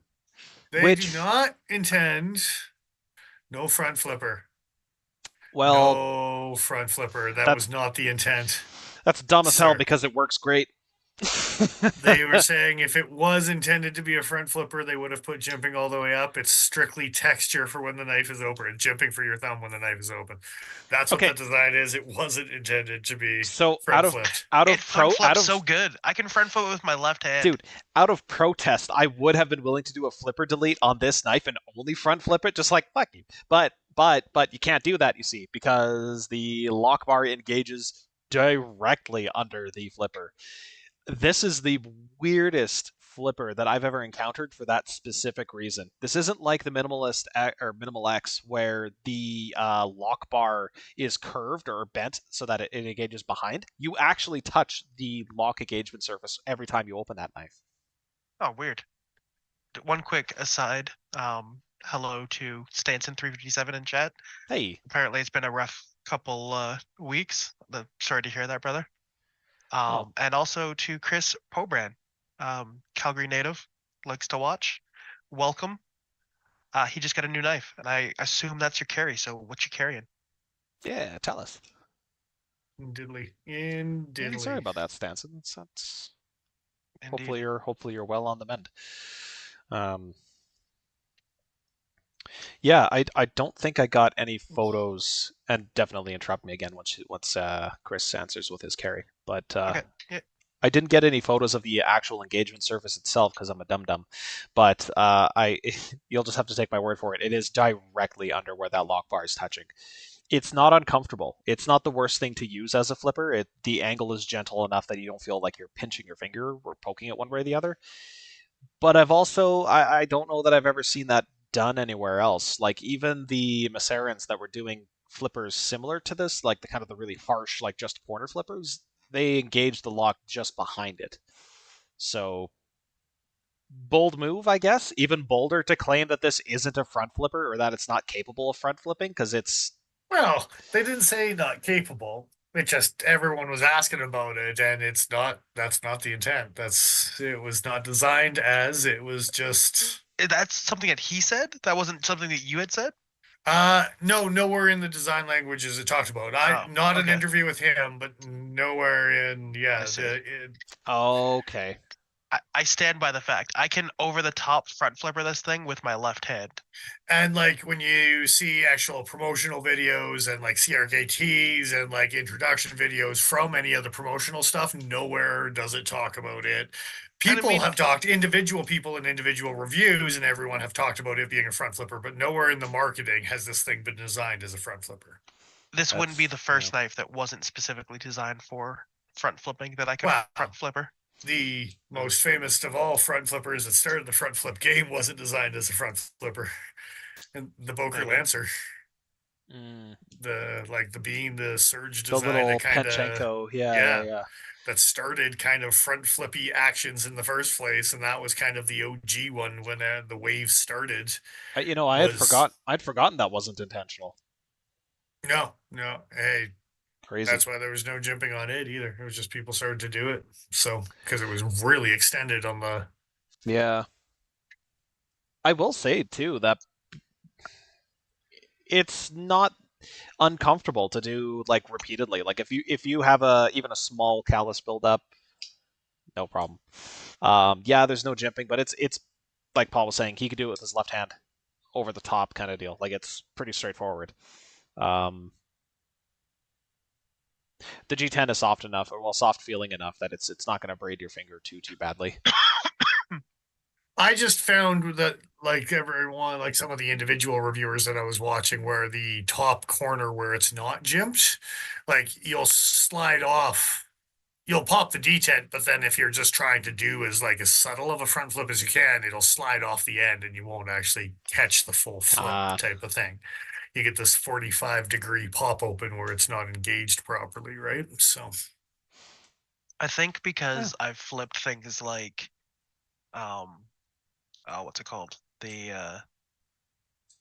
they do not intend no front flipper. Well, No front flipper. That was not the intent. That's dumb as hell Sir. because it works great. They were saying if it was intended to be a front flipper, they would have put jimping all the way up. It's strictly texture for when the knife is open and jimping for your thumb when the knife is open. That's what Okay. the design is. It wasn't intended to be So front flipped. So good. I can front flip with my left hand. Dude, out of protest, I would have been willing to do a flipper delete on this knife and only front flip it, just like fuck you. But you can't do that, you see, because the lock bar engages directly under the flipper. This is the weirdest flipper that I've ever encountered for that specific reason. This isn't like the Minimalist or Minimal X where the lock bar is curved or bent so that it engages behind. You actually touch the lock engagement surface every time you open that knife. Oh, weird. One quick aside. Hello to Stanson357 in chat. Hey. Apparently it's been a rough couple weeks. Sorry to hear that, brother. And also to Chris Pobran, Calgary native, likes to watch. Welcome. He just got a new knife, and I assume that's your carry. So what you carrying? Yeah, tell us. Diddly. Sorry about that, Stanson. That's Indeed. hopefully you're well on the mend. Yeah, I don't think I got any photos, and definitely interrupt me again once Chris answers with his carry. But Okay. Yeah. I didn't get any photos of the actual engagement surface itself because I'm a dum-dum. But you'll just have to take my word for it. It is directly under where that lock bar is touching. It's not uncomfortable. It's not the worst thing to use as a flipper. The angle is gentle enough that you don't feel like you're pinching your finger or poking it one way or the other. But I've also, I don't know that I've ever seen that done anywhere else. Like even the Macerans that were doing flippers similar to this, like the kind of the really harsh, like just corner flippers, they engaged the lock just behind it. So bold move, I guess. Even bolder to claim that this isn't a front flipper or that it's not capable of front flipping because it's. Well, they didn't say not capable. It just everyone was asking about it, and it's not. That's not the intent. It was not designed as. It was just. That's something that he said. That wasn't something that you had said. No, nowhere in the design language is it talked about. Not an interview with him, but nowhere in Okay. I stand by the fact I can over the top front flipper this thing with my left hand. And like when you see actual promotional videos and like CRKTs and like introduction videos from any of the promotional stuff, nowhere does it talk about it. People have talked, individual people in individual reviews, and everyone have talked about it being a front flipper, but nowhere in the marketing has this thing been designed as a front flipper. This wouldn't be the first knife that wasn't specifically designed for front flipping that I could front flipper. The most famous of all front flippers that started the front flip game wasn't designed as a front flipper. And the Boker Lancer. The beam, the surge design, the little Penchenko, yeah. that started kind of front flippy actions in the first place, and that was kind of the OG one when the wave started. I Was I'd forgotten that wasn't intentional. no, hey, Crazy. that's why there was no jumping on it either. It was just people started to do it, so because it was really extended on the. Yeah. I will say too that it's not uncomfortable to do like repeatedly. Like if you have even a small callus buildup, no problem. Yeah, there's no jimping, but it's like Paul was saying, he could do it with his left hand over the top kind of deal. Like it's pretty straightforward. The G10 is soft enough, or well, soft feeling enough that it's not going to braid your finger too badly. I just found that like everyone, like some of the individual reviewers that I was watching, where the top corner where it's not jimped, like you'll slide off, you'll pop the detent, but then if you're just trying to do as like as subtle of a front flip as you can, it'll slide off the end and you won't actually catch the full flip type of thing. You get this 45-degree pop open where it's not engaged properly, right? So I think because I've flipped things like, what's it called? The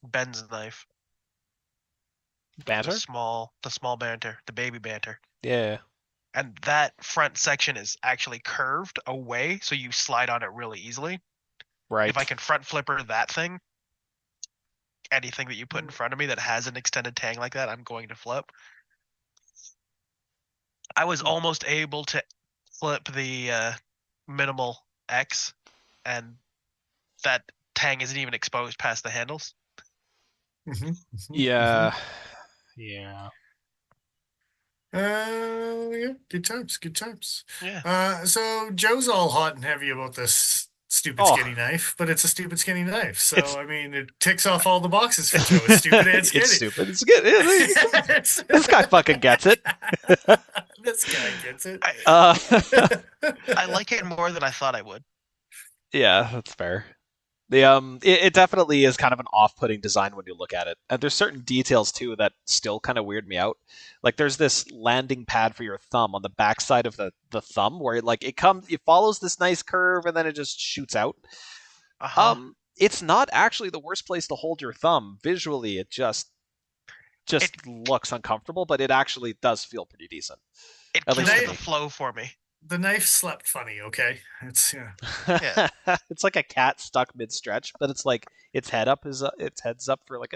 Ben's knife. Banter? The small banter, the baby banter. Yeah. And that front section is actually curved away, so you slide on it really easily. Right. If I can front flipper that thing, anything that you put in front of me that has an extended tang like that, I'm going to flip. I was almost able to flip the Minimal X, and that tang isn't even exposed past the handles. Yeah. Yeah. Yeah, good times. Yeah. So Joe's all hot and heavy about this stupid skinny knife, but it's a stupid skinny knife. So I mean, it ticks off all the boxes for Joe. It's stupid and skinny. It's stupid. It's good. This guy fucking gets it. This guy gets it. I like it more than I thought I would. Yeah, that's fair. It definitely is kind of an off-putting design when you look at it, and there's certain details too that still kind of weird me out. Like there's this landing pad for your thumb on the backside of the thumb where it follows this nice curve and then it just shoots out. It's not actually the worst place to hold your thumb visually. It just looks uncomfortable, but it actually does feel pretty decent. It kills the flow for me. The knife slept funny, okay? It's yeah. It's like a cat stuck mid-stretch, but it's like its head's up for like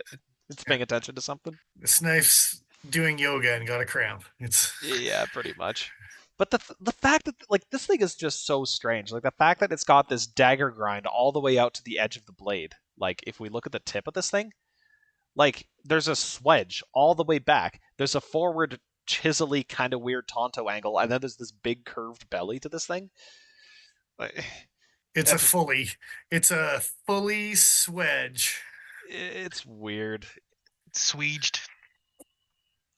it's paying attention to something. This knife's doing yoga and got a cramp. Yeah, pretty much. But the fact that like this thing is just so strange. Like the fact that it's got this dagger grind all the way out to the edge of the blade. Like if we look at the tip of this thing, like there's a swedge all the way back. There's a forward chiselly kind of weird Tonto angle, and then there's this big curved belly to this thing. It's a fully swedge. It's weird. It's swedged.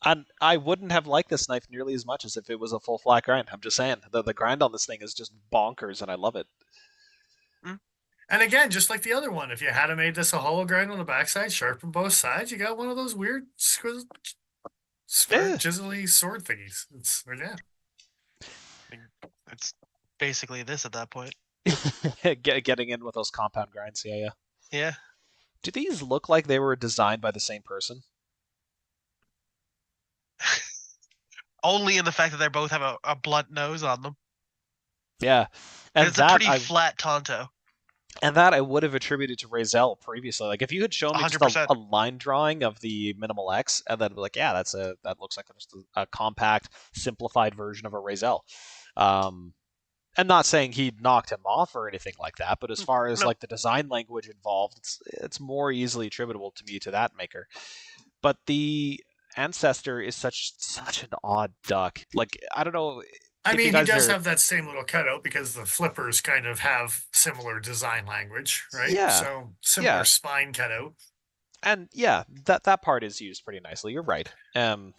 And I wouldn't have liked this knife nearly as much as if it was a full flat grind. I'm just saying the grind on this thing is just bonkers, and I love it. And again, just like the other one, if you had made this a hollow grind on the backside, sharpen both sides, you got one of those weird chiselly sword thingies. It's basically this at that point. Getting in with those compound grinds, yeah. Do these look like they were designed by the same person? Only in the fact that they both have a blunt nose on them. Yeah, and it's a pretty flat Tonto. And that I would have attributed to Razel previously. Like if you had shown me just a line drawing of the Minimal X, and then like, yeah, that looks like just a compact, simplified version of a Razel. And not saying he knocked him off or anything like that, but as far as like the design language involved, it's more easily attributable to me to that maker. But the Ancestor is such an odd duck. Like I don't know. I mean, he does have that same little cutout because the flippers kind of have similar design language, right? Yeah. So similar spine cutout. And yeah, that part is used pretty nicely. You're right. And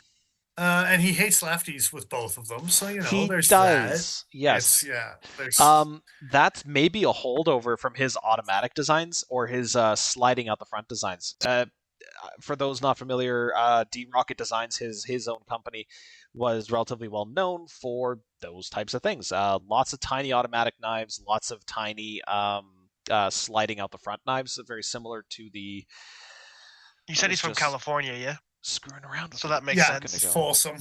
he hates lefties with both of them, so there's does. That. Yes. That's maybe a holdover from his automatic designs or his sliding out the front designs. for those not familiar, D Rocket Designs, his own company, was relatively well known for those types of things. Lots of tiny automatic knives, lots of tiny sliding out the front knives, very similar to the. You I said was he's from just California, yeah? screwing around with So it that makes Yeah, a second sense. it's ago. Folsom.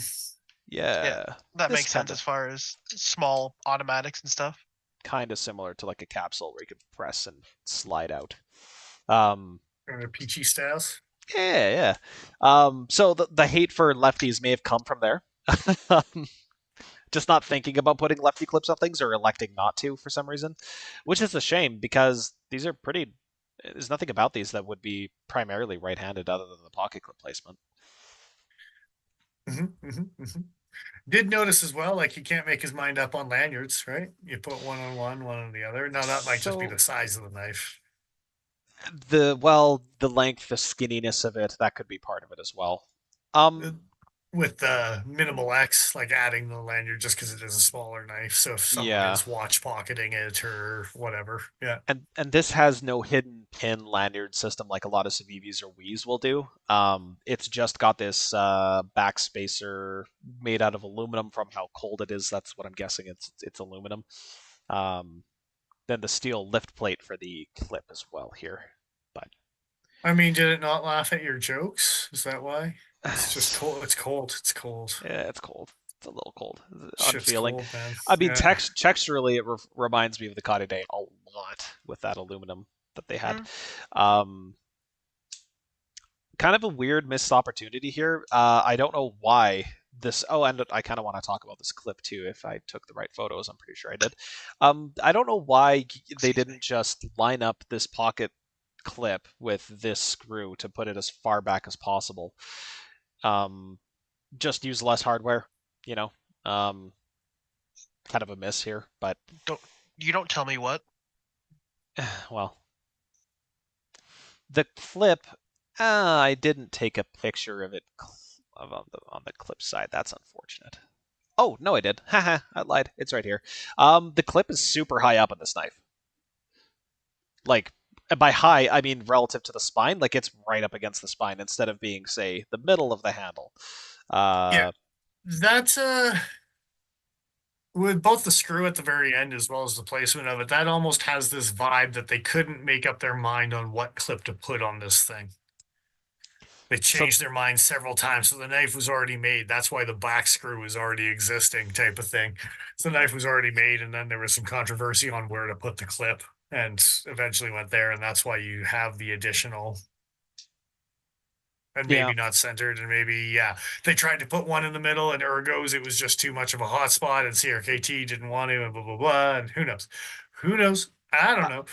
Yeah, That this makes sense as far as small automatics and stuff. kind of similar to like a capsule where you could press and slide out. Um, Kind of peachy styles. yeah. So the hate for lefties may have come from there. Just not thinking about putting lefty clips on things or electing not to for some reason, which is a shame because these are pretty. There's nothing about these that would be primarily right-handed other than the pocket clip placement. Did notice as well, like he can't make his mind up on lanyards, right? You put one on one on the other. Now that might just be So the size of the knife. the length, the skinniness of it, that could be part of it as well. With the Minimal X, like adding the lanyard just because it is a smaller knife. So if someone Yeah. is watch pocketing it or whatever, yeah. And this has no hidden pin lanyard system like a lot of Civivis or Wii's will do. It's just got this back spacer made out of aluminum from how cold it is. That's what I'm guessing. It's aluminum. Then the steel lift plate for the clip as well here. But I mean, did it not laugh at your jokes? Is that why? It's just cold. It's cold. It's cold. yeah, it's cold. It's a little cold. Shit's Unfeeling. cold, man. I mean, Yeah. texturally, it reminds me of the Day a lot with that aluminum that they had. Kind of a weird missed opportunity here. I don't know why this. Oh, and I kind of want to talk about this clip too. If I took the right photos, I'm pretty sure I did. I don't know why they didn't just line up this pocket clip with this screw to put it as far back as possible. Just use less hardware, you know. Kind of a miss here, but You don't tell me what. well, the clip. I didn't take a picture of it on the clip side. That's unfortunate. Oh no, I did. Haha, I lied. It's right here. The clip is super high up on this knife. Like by high, I mean relative to the spine. Like it's right up against the spine instead of being, say, the middle of the handle. Yeah. That's with both the screw at the very end as well as the placement of it, that almost has this vibe that they couldn't make up their mind on what clip to put on this thing. They changed their mind several times, so the knife was already made. That's why the back screw was already existing, type of thing. So the knife was already made, and then there was some controversy on where to put the clip, and eventually went there, and that's why you have the additional. And maybe not centered, and maybe they tried to put one in the middle, and ergos it was just too much of a hot spot, and CRKT didn't want to, and blah blah blah, and who knows? I don't know,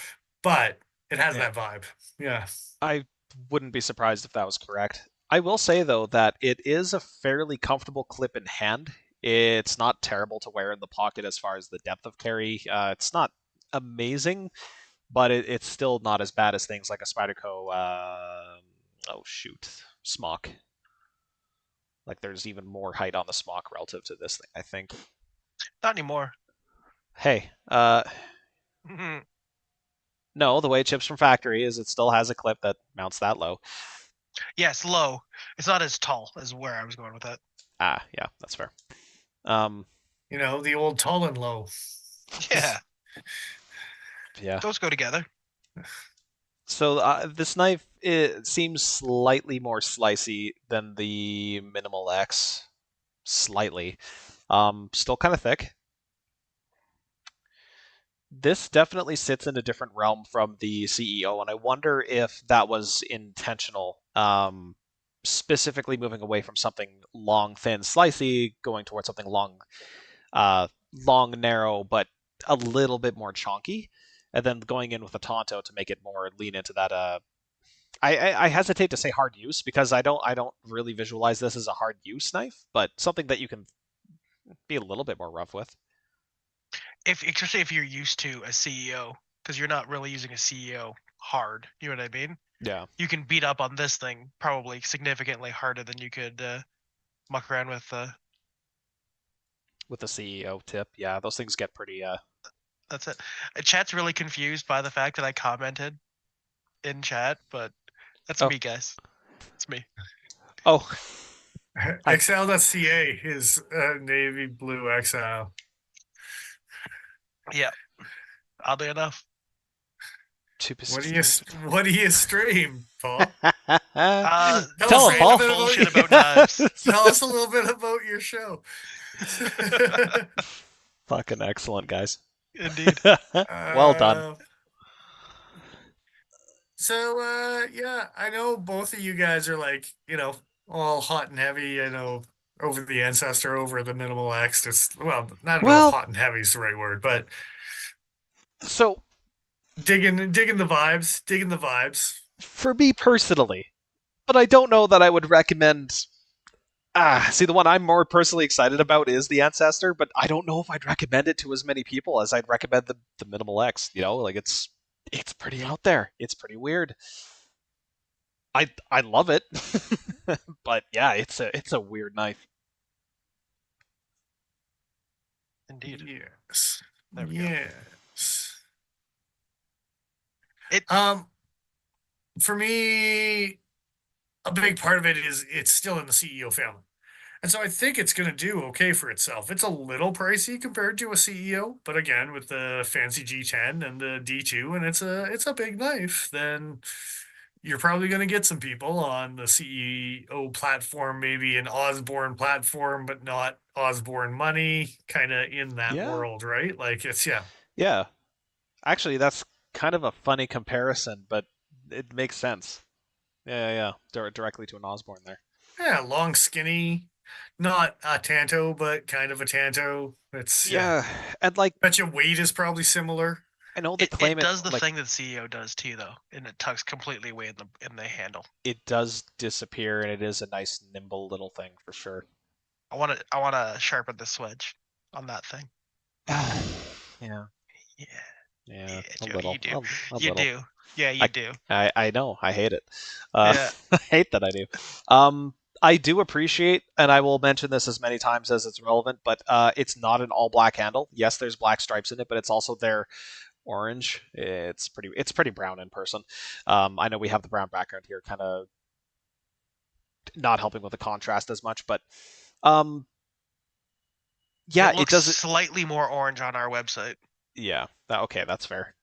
but it has that vibe. Yeah, I wouldn't be surprised if that was correct. I will say though that it is a fairly comfortable clip in hand. It's not terrible to wear in the pocket as far as the depth of carry. It's not amazing, but it's still not as bad as things like a Spyderco. Smock. Like there's even more height on the smock relative to this thing, I think. Not anymore. Hey, no, the way it ships from factory is it still has a clip that mounts that low. Yes, low. It's not as tall as where I was going with that. Yeah, that's fair. the old tall and low. Yeah. Yeah. Those go together. So this knife, it seems slightly more slicey than the Minimal X. Slightly. Still kind of thick. This definitely sits in a different realm from the CEO, and I wonder if that was intentional. Specifically moving away from something long, thin, slicey, going towards something long, narrow, but a little bit more chonky, and then going in with a Tonto to make it more lean into that. I hesitate to say hard use because I don't really visualize this as a hard use knife, but something that you can be a little bit more rough with. Especially if you're used to a CEO, because you're not really using a CEO hard. You know what I mean? Yeah. You can beat up on this thing probably significantly harder than you could muck around with. With the CEO tip, yeah, those things get pretty. That's it. Chat's really confused by the fact that I commented in chat, but that's me, guys. It's me. Oh, Hi. XL.ca is navy blue XL. Yeah. Oddly enough. What do you stream, Paul? Tell us Tell a him, little Paul. bit about Bullshit about knives. Tell us a little bit about your show. Fucking excellent, guys. Indeed. Well done. Yeah, I know both of you guys are like, all hot and heavy, over the Ancestor, over the Minimal X. It's well, I don't know if Well, hot and heavy is the right word, but so digging the vibes. for me personally, but I don't know that I would recommend. See, the one I'm more personally excited about is the Ancestor, but I don't know if I'd recommend it to as many people as I'd recommend the Minimal X. Like it's pretty out there. It's pretty weird. I love it, but yeah, it's a weird knife. Indeed. Yes. There we go. Yes. It For me, a big part of it is it's still in the CEO family. And so I think it's going to do okay for itself. It's a little pricey compared to a CEO, but again, with the fancy G10 and the D2, and it's a big knife, then you're probably going to get some people on the CEO platform, maybe an Osborne platform, but not Osborne money, kind of in that Yeah. world, right? Like it's Yeah. Actually, that's kind of a funny comparison, but it makes sense. Yeah. Directly to an Osborne there. Yeah, long, skinny, not a Tanto, but kind of a Tanto. It's and like bet your weight is probably similar. I know they it claim does the like, thing that the CEO does too, though, and it tucks completely away in the handle. it does disappear, and it is a nice, nimble little thing for sure. I want to sharpen the swedge on that thing. Yeah. Yeah, A Joe, little. you do. A You little. do. Yeah, you do. I know. I hate it. Yeah. I hate that I do. I do appreciate, and I will mention this as many times as it's relevant, but it's not an all black handle. Yes, there's black stripes in it, but it's also there orange. It's pretty brown in person. I know we have the brown background here, kind of not helping with the contrast as much, but yeah, it looks doesn't slightly more orange on our website. Yeah. Okay, that's fair.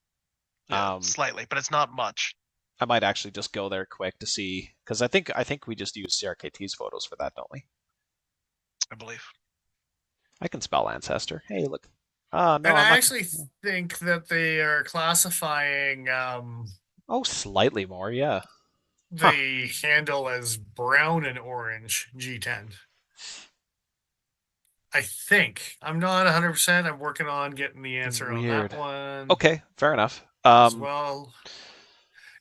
Yeah, slightly, but it's not much. I might actually just go there quick to see, because I think we just use CRKT's photos for that, don't we? I believe. I can spell Ancestor. Hey, look. No, And I actually think that they are classifying slightly more, yeah. the handle as brown and orange G10. I think. I'm not 100%. I'm working on getting the answer on that one. Okay, fair enough. As well.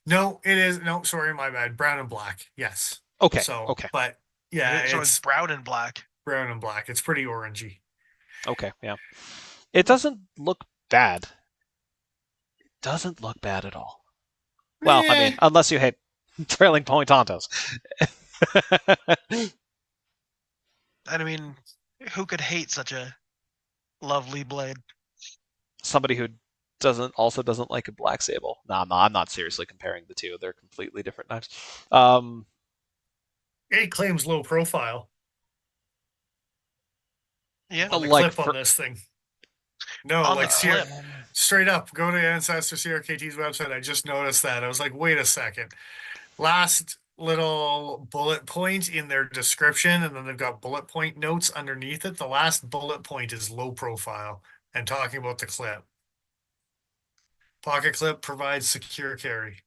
No, it is. No, sorry, my bad. Brown and black. Yes. Okay. So, okay. but yeah, So it's brown and black. Brown and black. It's pretty orangey. Okay, yeah. It doesn't look bad. It doesn't look bad at all. Well, I mean, unless you hate trailing point Tontos. And I mean, who could hate such a lovely blade? Somebody who doesn't like a black sable. No, I'm not seriously comparing the two. They're completely different knives. It claims low profile. Yeah, on the clip on this thing. No, on like the clip. Straight up, go to Ancestor CRKT's website. I just noticed that. I was like, wait a second. Last little bullet point in their description, and then they've got bullet point notes underneath it. The last bullet point is low profile and talking about the clip. Pocket clip provides secure carry.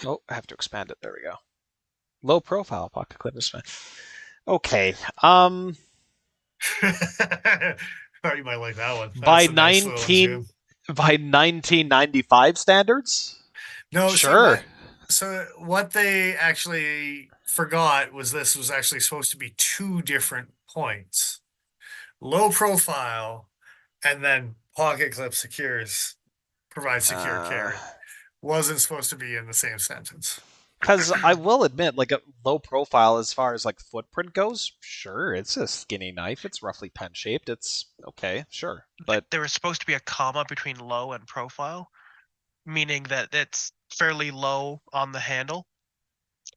Oh, I have to expand it. There we go. Low profile pocket clip is fine. Okay. Thought you might like that one. By 1995 standards? No, sure. So what they actually forgot was this was actually supposed to be two different points. Low profile and then pocket clip provides secure carry. Wasn't supposed to be in the same sentence. Because I will admit, like a low profile as far as like footprint goes, sure, it's a skinny knife. It's roughly pen shaped. It's okay, sure. But there was supposed to be a comma between low and profile, meaning that it's fairly low on the handle,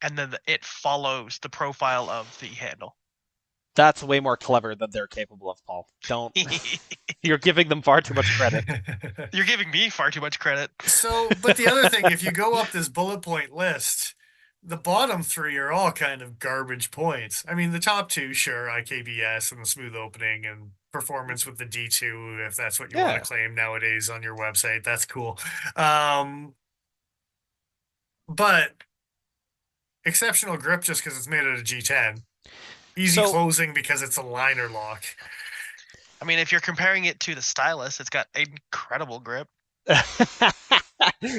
and then it follows the profile of the handle. That's way more clever than they're capable of, Paul. Don't. You're giving them far too much credit. You're giving me far too much credit. So, but the other thing, if you go up this bullet point list, the bottom three are all kind of garbage points. I mean, the top two, sure, IKBS and the smooth opening and performance with the D2, if that's what you want Yeah. to claim nowadays on your website, that's cool. But exceptional grip just because it's made out of G10. Easy So- closing because it's a liner lock. I mean, if you're comparing it to the stylus, it's got incredible grip.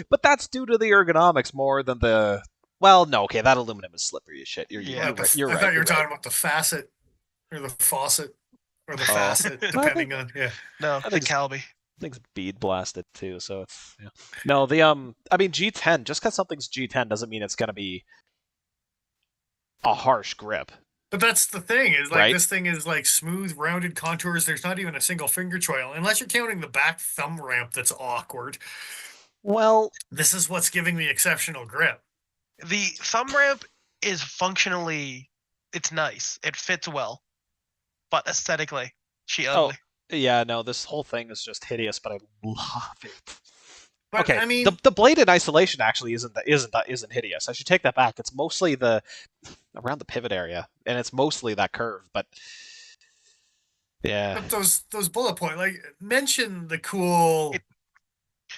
But that's due to the ergonomics more than the. Well, no, okay, that aluminum is slippery as shit. You're Yeah, right. I Right. thought you were You're talking right. about the facet or the faucet or the Oh. facet, depending on No, I the think Calby. Things bead blasted too, so it's yeah. No, the I mean G10. Just because something's G10 doesn't mean it's gonna be a harsh grip. But that's the thing is like Right. this thing is like smooth, rounded contours. There's not even a single finger choil, unless you're counting the back thumb ramp that's awkward. Well, This is what's giving the exceptional grip. The thumb ramp is functionally, it's nice. It fits well, but aesthetically, she Oh. ugly. yeah, no, this whole thing is just hideous, but I love it. But Okay, I mean, the blade in isolation actually isn't hideous. I should take that back. It's mostly the around the pivot area, and it's mostly that curve. But yeah, but those bullet point, like mention the cool,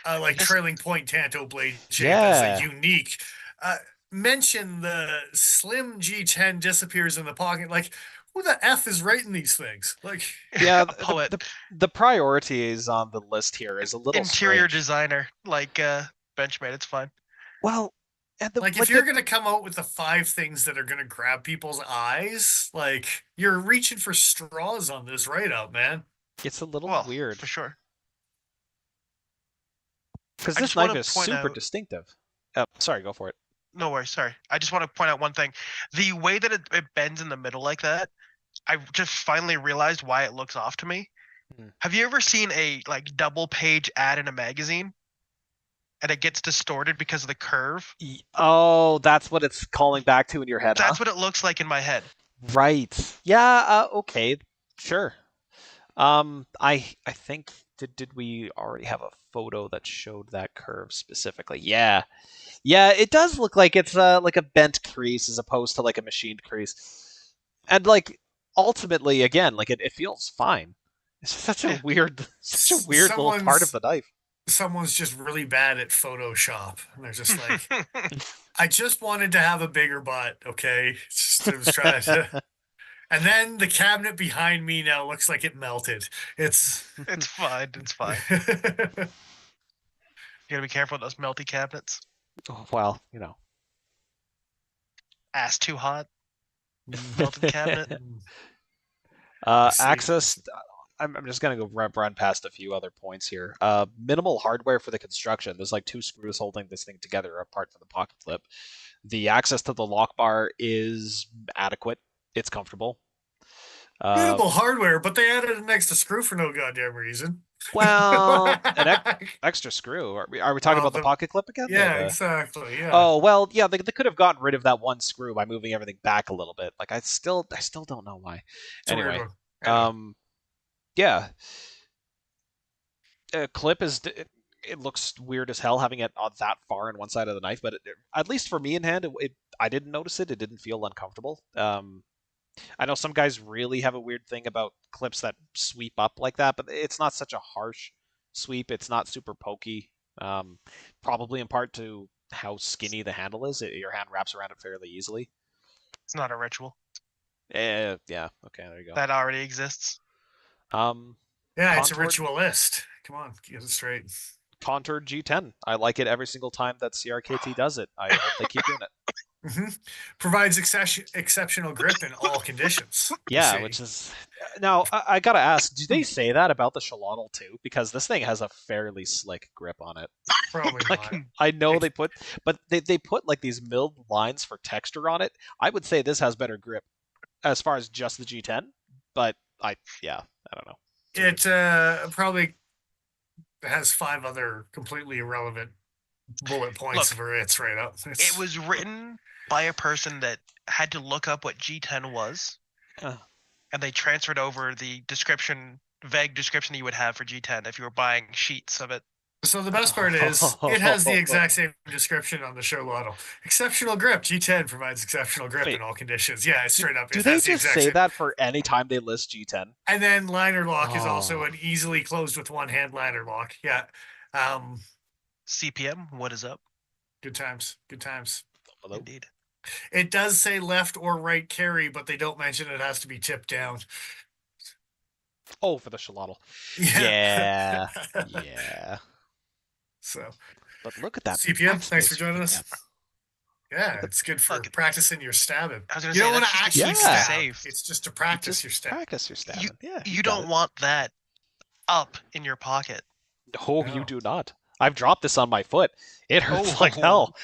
like Just- trailing point Tanto blade shape Yeah. as a unique. Mention the slim G10 disappears in the pocket. Like, who the F is writing these things? Like, yeah. a poet, The priorities on the list here is a little interior strange. designer, like Benchmade. It's fine. Well, and like if you're gonna come out with the 5 things that are gonna grab people's eyes, like you're reaching for straws on this write-up, man. it's a little Well, weird for sure. because I this just knife wanna is point super out- distinctive. Sorry, go for it. No worries. Sorry. I just want to point out one thing. The way that it bends in the middle like that, I just finally realized why it looks off to me. Hmm. Have you ever seen a like double page ad in a magazine? And it gets distorted because of the curve? Oh, that's what it's calling back to in your head, That's huh? what it looks like in my head. Right. Yeah. Okay. Sure. I think did we already have a photo that showed that curve specifically? Yeah. Yeah. It does look like it's like a bent crease as opposed to like a machined crease, and like ultimately, again, like it feels fine. It's such a Yeah. weird, little part of the knife. Someone's just really bad at Photoshop, and they're just like, I just wanted to have a bigger butt. Okay, it's just I was trying to. And then the cabinet behind me now looks like it melted. It's It's fine. It's fine. You gotta be careful with those melty cabinets. Oh, well, you know. Ass too hot. Melted cabinet. Let's see. Access. I'm just gonna go run past a few other points here. Minimal hardware for the construction. There's like 2 screws holding this thing together apart from the pocket clip. The access to the lock bar is adequate. It's comfortable. Minimal hardware, but they added an extra screw for no goddamn reason. Well, extra screw. Are we talking about the pocket clip again? Yeah, exactly. Yeah. Oh well, yeah. They could have gotten rid of that one screw by moving everything back a little bit. Like I still don't know why. It's a weird Anyway, one. yeah. Clip is. It looks weird as hell having it on that far on one side of the knife, but at least for me in hand, I didn't notice it. It didn't feel uncomfortable. I know some guys really have a weird thing about clips that sweep up like that, but it's not such a harsh sweep. It's not super pokey. Probably in part to how skinny the handle is. Your hand wraps around it fairly easily. It's not a ritual. Yeah. Okay. There you go. That already exists. Yeah, it's a contoured- ritualist. Come on, get it straight. Contoured G10. I like it every single time that CRKT does it. I hope they keep doing it. Provides exceptional grip in all conditions. Yeah, See. which is now I gotta ask, do they say that about the Shalotl too? Because this thing has a fairly slick grip on it. Probably Like, not. I know they put like these milled lines for texture on it. I would say this has better grip as far as just the G10, but I don't know. It probably has 5 other completely irrelevant bullet points Look, where it's right up. It was written by a person that had to look up what G10 was, Uh. and they transferred over the vague description that you would have for G10 if you were buying sheets of it. So the best part is it has the exact same description on the show model. Exceptional grip. G10 provides exceptional grip Wait. in all conditions. Yeah, it's straight up. Do It they has the just exact say same. that for any time they list G10? And then liner lock is also Oh. an easily closed with one hand liner lock. Yeah. CPM, what is up? Good times. Good times. Hello? Indeed. It does say left or right carry, but they don't mention it has to be tipped down. Oh, for the Shalotl. Yeah. Yeah. So, But look at that. CPM, thanks for backspace joining us. together. Yeah, it's good for Look, practicing your stabbing. I was gonna You say, don't want that's to just actually keep stab. safe. It's just to practice Just your stab. practice your stabbing. Yeah. You got don't it. want that up in your pocket. Oh, No. you do not. I've dropped this on my foot. It hurts Oh. like hell.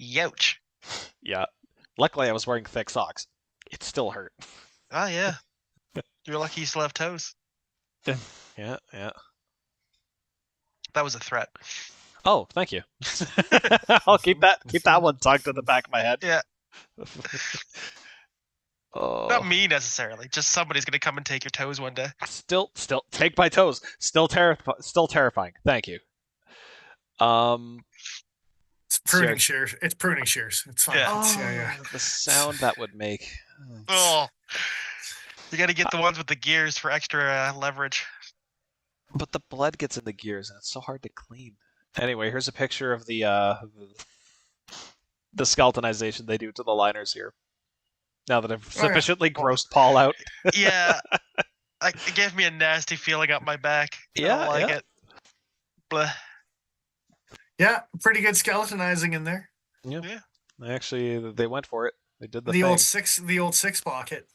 Youch. Yeah. Luckily, I was wearing thick socks. It still hurt. Oh yeah. You're lucky you still have toes. Yeah, yeah. That was a threat. Oh, thank you. I'll keep that one tucked in the back of my head. Yeah. Oh. Not me necessarily. Just somebody's gonna come and take your toes one day. Still take my toes. Still terrifying. Thank you. It's pruning Sure. shears. It's pruning shears. It's fine. Yeah. Yeah. The sound that would make. Oh. You gotta get the ones with the gears for extra leverage. But the blood gets in the gears, and it's so hard to clean. Anyway, here's a picture of the skeletonization they do to the liners here. Now that I've sufficiently grossed Paul out. Yeah. It gave me a nasty feeling up my back. I don't like it. Blah. Yeah, pretty good skeletonizing in there. Yeah. Yeah. Actually, they went for it. They did the The thing. old six pocket.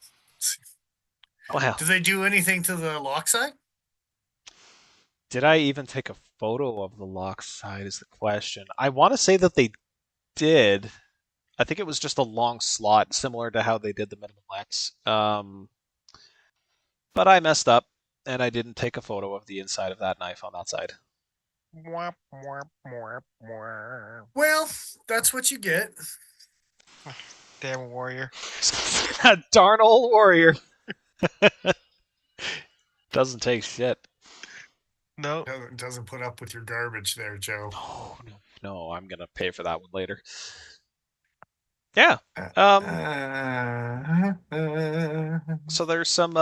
Wow. Did they do anything to the lock side? Did I even take a photo of the lock side is the question. I want to say that they did. I think it was just a long slot, similar to how they did the Minimal X. But I messed up, and I didn't take a photo of the inside of that knife on that side. Well, that's what you get. Damn warrior. Darn old warrior. Doesn't take shit. No. Doesn't put up with your garbage there, Joe. No, I'm gonna pay for that one later. Yeah. So there's some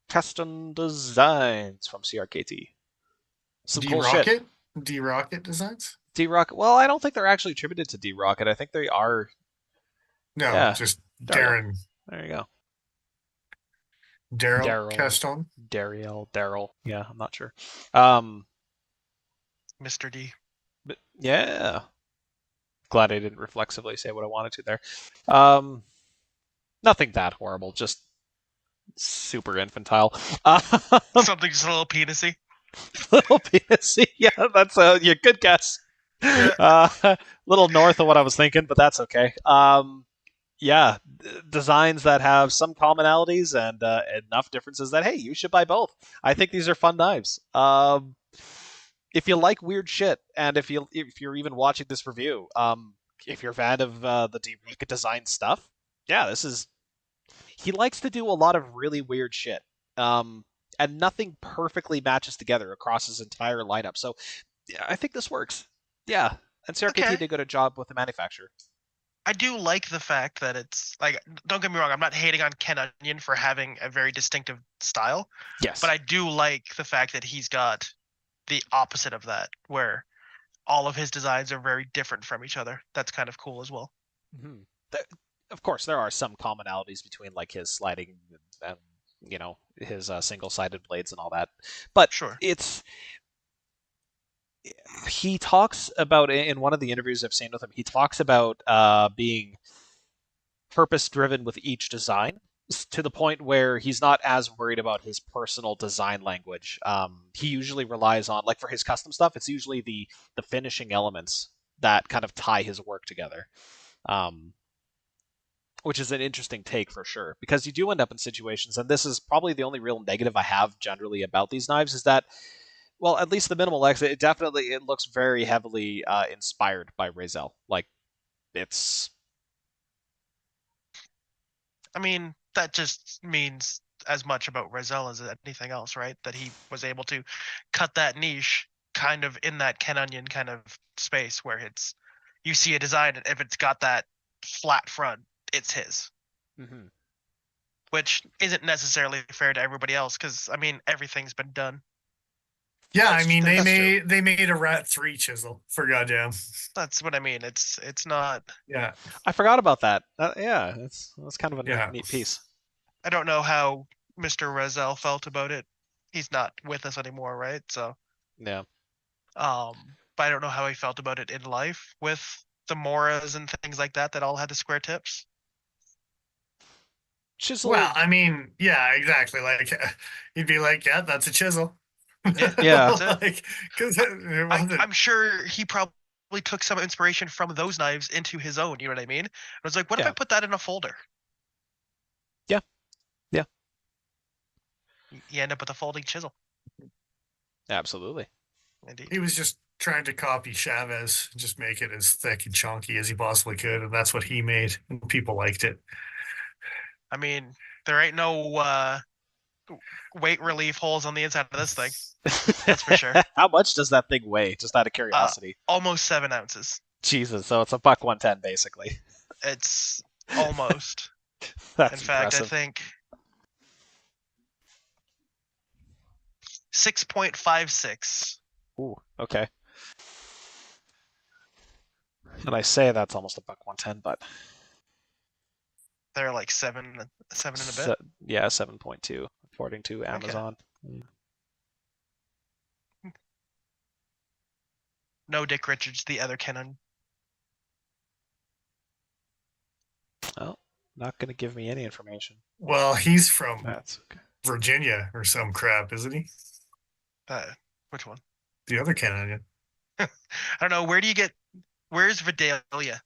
custom designs from CRKT. Some cool shit. D-Rocket? D-Rocket designs? D-Rocket. Well, I don't think they're actually attributed to D-Rocket. I think they are. No, Yeah. just Daryl. Darren. There you go. Daryl Caston. Daryl. Yeah, I'm not sure. Mr. D. But yeah. Glad I didn't reflexively say what I wanted to there. Nothing that horrible, just super infantile. Something just a little penisy. Little penisy. Yeah, that's a good guess. Little north of what I was thinking, but that's okay. Yeah, designs that have some commonalities and enough differences that, hey, you should buy both. I think these are fun knives. If you like weird shit, and if you're even watching this review, if you're a fan of the D-Rocket design stuff, yeah, this is. He likes to do a lot of really weird shit, and nothing perfectly matches together across his entire lineup. So, yeah, I think this works. Yeah, and CRKT did a good job with the manufacturer. I do like the fact that it's like, don't get me wrong, I'm not hating on Ken Onion for having a very distinctive style. Yes. But I do like the fact that he's got the opposite of that, where all of his designs are very different from each other. That's kind of cool as well. Mm-hmm. Of course, there are some commonalities between like his sliding and his single-sided blades and all that. But sure, he talks about, in one of the interviews I've seen with him, he talks about being purpose-driven with each design, to the point where he's not as worried about his personal design language. He usually relies on, like for his custom stuff, it's usually the finishing elements that kind of tie his work together. Which is an interesting take for sure, because you do end up in situations, and this is probably the only real negative I have generally about these knives, is that Well, at least the Minimal X, it looks very heavily inspired by Razel. Like, it's I mean, that just means as much about Razel as anything else, right? That he was able to cut that niche kind of in that Ken Onion kind of space where it's you see a design and if it's got that flat front, it's his. mm-hmm. Which isn't necessarily fair to everybody else because I mean everything's been done. Yeah, That's I mean that's true. they made a Rat 3 chisel for goddamn. That's what I mean. It's not. Yeah. I forgot about that. Yeah, that's kind of a Yeah. neat piece. I don't know how Mr. Razel felt about it. He's not with us anymore, right? So, Yeah. but I don't know how he felt about it in life with the Moras and things like that that all had the square tips. Chisel. Well, I mean, yeah, exactly. Like he'd be like, "Yeah, that's a chisel." Yeah. That's it. Like, because it wasn't. I'm sure he probably took some inspiration from those knives into his own. You know what I mean? I was like, what if I Yeah. put that in a folder? Yeah. Yeah. You end up with a folding chisel. Absolutely. Indeed. He was just trying to copy Chavez, just make it as thick and chunky as he possibly could, and that's what he made, and people liked it. I mean, there ain't no weight relief holes on the inside of this thing. That's for sure. How much does that thing weigh? Just out of curiosity. Almost 7 ounces. Jesus, so it's a buck 110 basically. It's almost. That's In fact, impressive. I think 6.56. Ooh, okay. And I say that's almost a buck 110, but They're like seven and a bit. Yeah, 7.2 according to Amazon. No Dick Richards, the other Canon. Oh, not going to give me any information. Well, he's from That's okay. Virginia or some crap, isn't he? Which one? The other Canadian. I don't know. Where's Vidalia?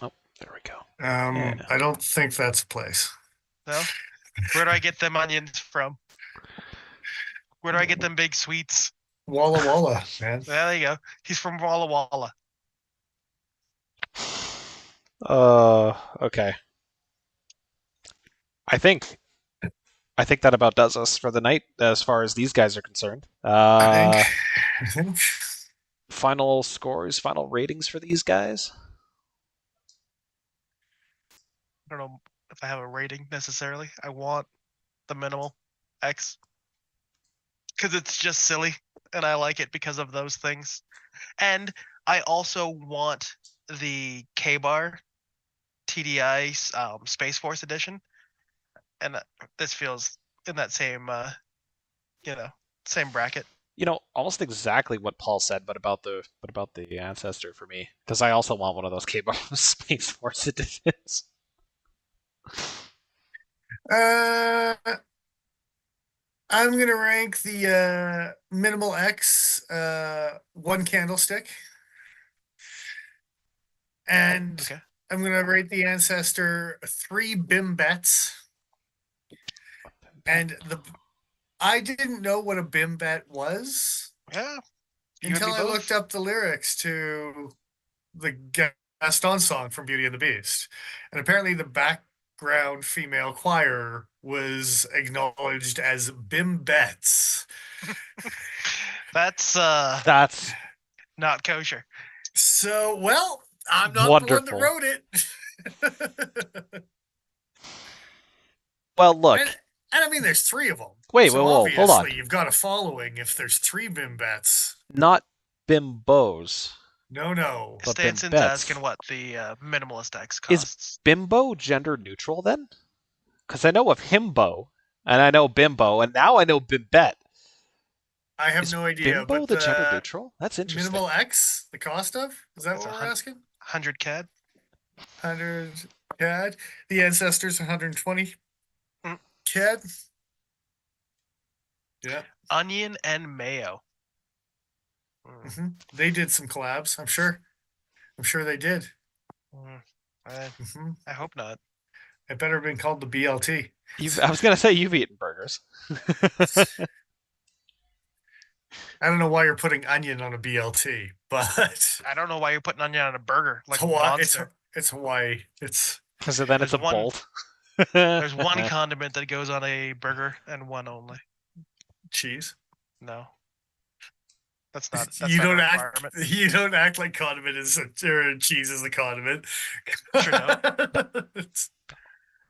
Oh, there we go. Yeah. I don't think that's a place. No? Where do I get them onions from? Where do I get them big sweets? Walla Walla, man. There you go. He's from Walla Walla. Okay. I think that about does us for the night as far as these guys are concerned. I think. Final scores, final ratings for these guys. I don't know if I have a rating necessarily. I want the Minimal X because it's just silly and I like it because of those things. And I also want the K-Bar TDI Space Force edition. And this feels in that same, same bracket. You know, almost exactly what Paul said, but about the Ancestor for me, because I also want one of those K-Bar Space Force editions. I'm gonna rank the Minimal X one candlestick, and Okay. I'm gonna rate the Ancestor 3 BIM bets. And I didn't know what a BIM bet was. Yeah. Until I looked up the lyrics to the Gaston song from Beauty and the Beast, and apparently the background female choir was acknowledged as Bim Betts. That's not kosher. So, well, I'm not Wonderful. the one that wrote it. Well, look. And I mean, there's 3 of them. Wait, so hold on. You've got a following if there's 3 Bim Bets. Not bimbos. No. Stanson's asking what the Minimalist X costs. Is bimbo gender neutral then? Because I know of himbo, and I know bimbo, and now I know bimbet. I have no idea. Bimbo but the gender neutral? That's interesting. Minimal X, the cost of? Is that what we're asking? 100 CAD. 100 CAD. The Ancestor's 120 CAD. Yeah. Onion and mayo. Mm-hmm. They did some collabs, I'm sure. I'm sure they did. I hope not. It better have been called the BLT. I was going to say you've eaten burgers. I don't know why you're putting onion on a BLT, but I don't know why you're putting onion on a burger like it's Hawaii. monster. It's Hawaii. It's So then it's There's a one- bolt. There's one condiment that goes on a burger and one only. cheese. No. That's not You not a don't requirement. act. You don't act like condiment is or cheese is the condiment. Sure don't. It's-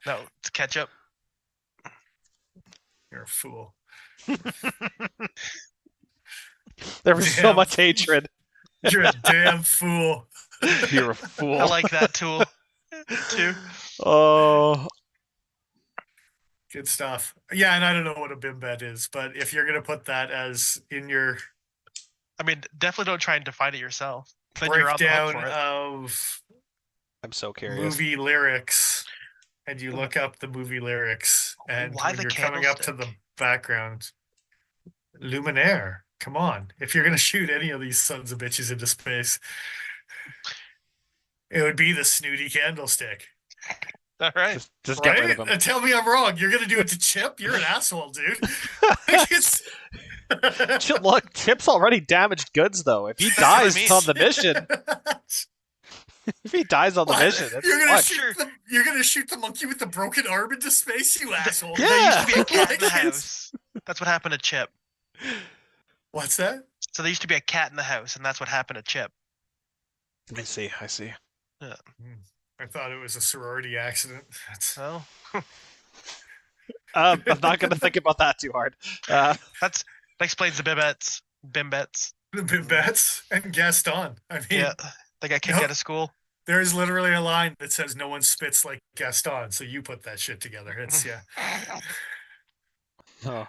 No, it's ketchup. You're a fool. There was so Damn. much hatred. You're a damn fool. You're a fool. I like that tool too. Oh, Good stuff. Yeah, and I don't know what a bimbet is, but if you're gonna put that as in your I mean, definitely don't try and define it yourself. Then you're on the hook breakdown for it. of I'm so curious. movie lyrics, and you look up the movie lyrics, and Why when the you're coming up to the candlestick? background, Luminaire. Come on, if you're gonna shoot any of these sons of bitches into space, it would be the snooty candlestick. All right. Just get rid Right? of him. Tell me I'm wrong. You're gonna do it to Chip? You're an asshole, dude. Like, it's- Look, Chip's already damaged goods, though. If he That's what I dies mean. on the mission, if he dies on the What? mission, it's You're gonna fucked. shoot the you're gonna shoot the monkey with the broken arm into space, you asshole. Yeah. There used to be a cat in the Like, it's- house. That's what happened to Chip. What's that? So there used to be a cat in the house, and that's what happened to Chip. I see. I see. I thought it was a sorority accident. That's Well, I'm not gonna think about that too hard. that explains the Bimbets. the Bimbets and Gaston. I mean, Yeah, they got kicked No. out of school. there's literally a line that says no one spits like Gaston, so you put that shit together. It's yeah. Oh.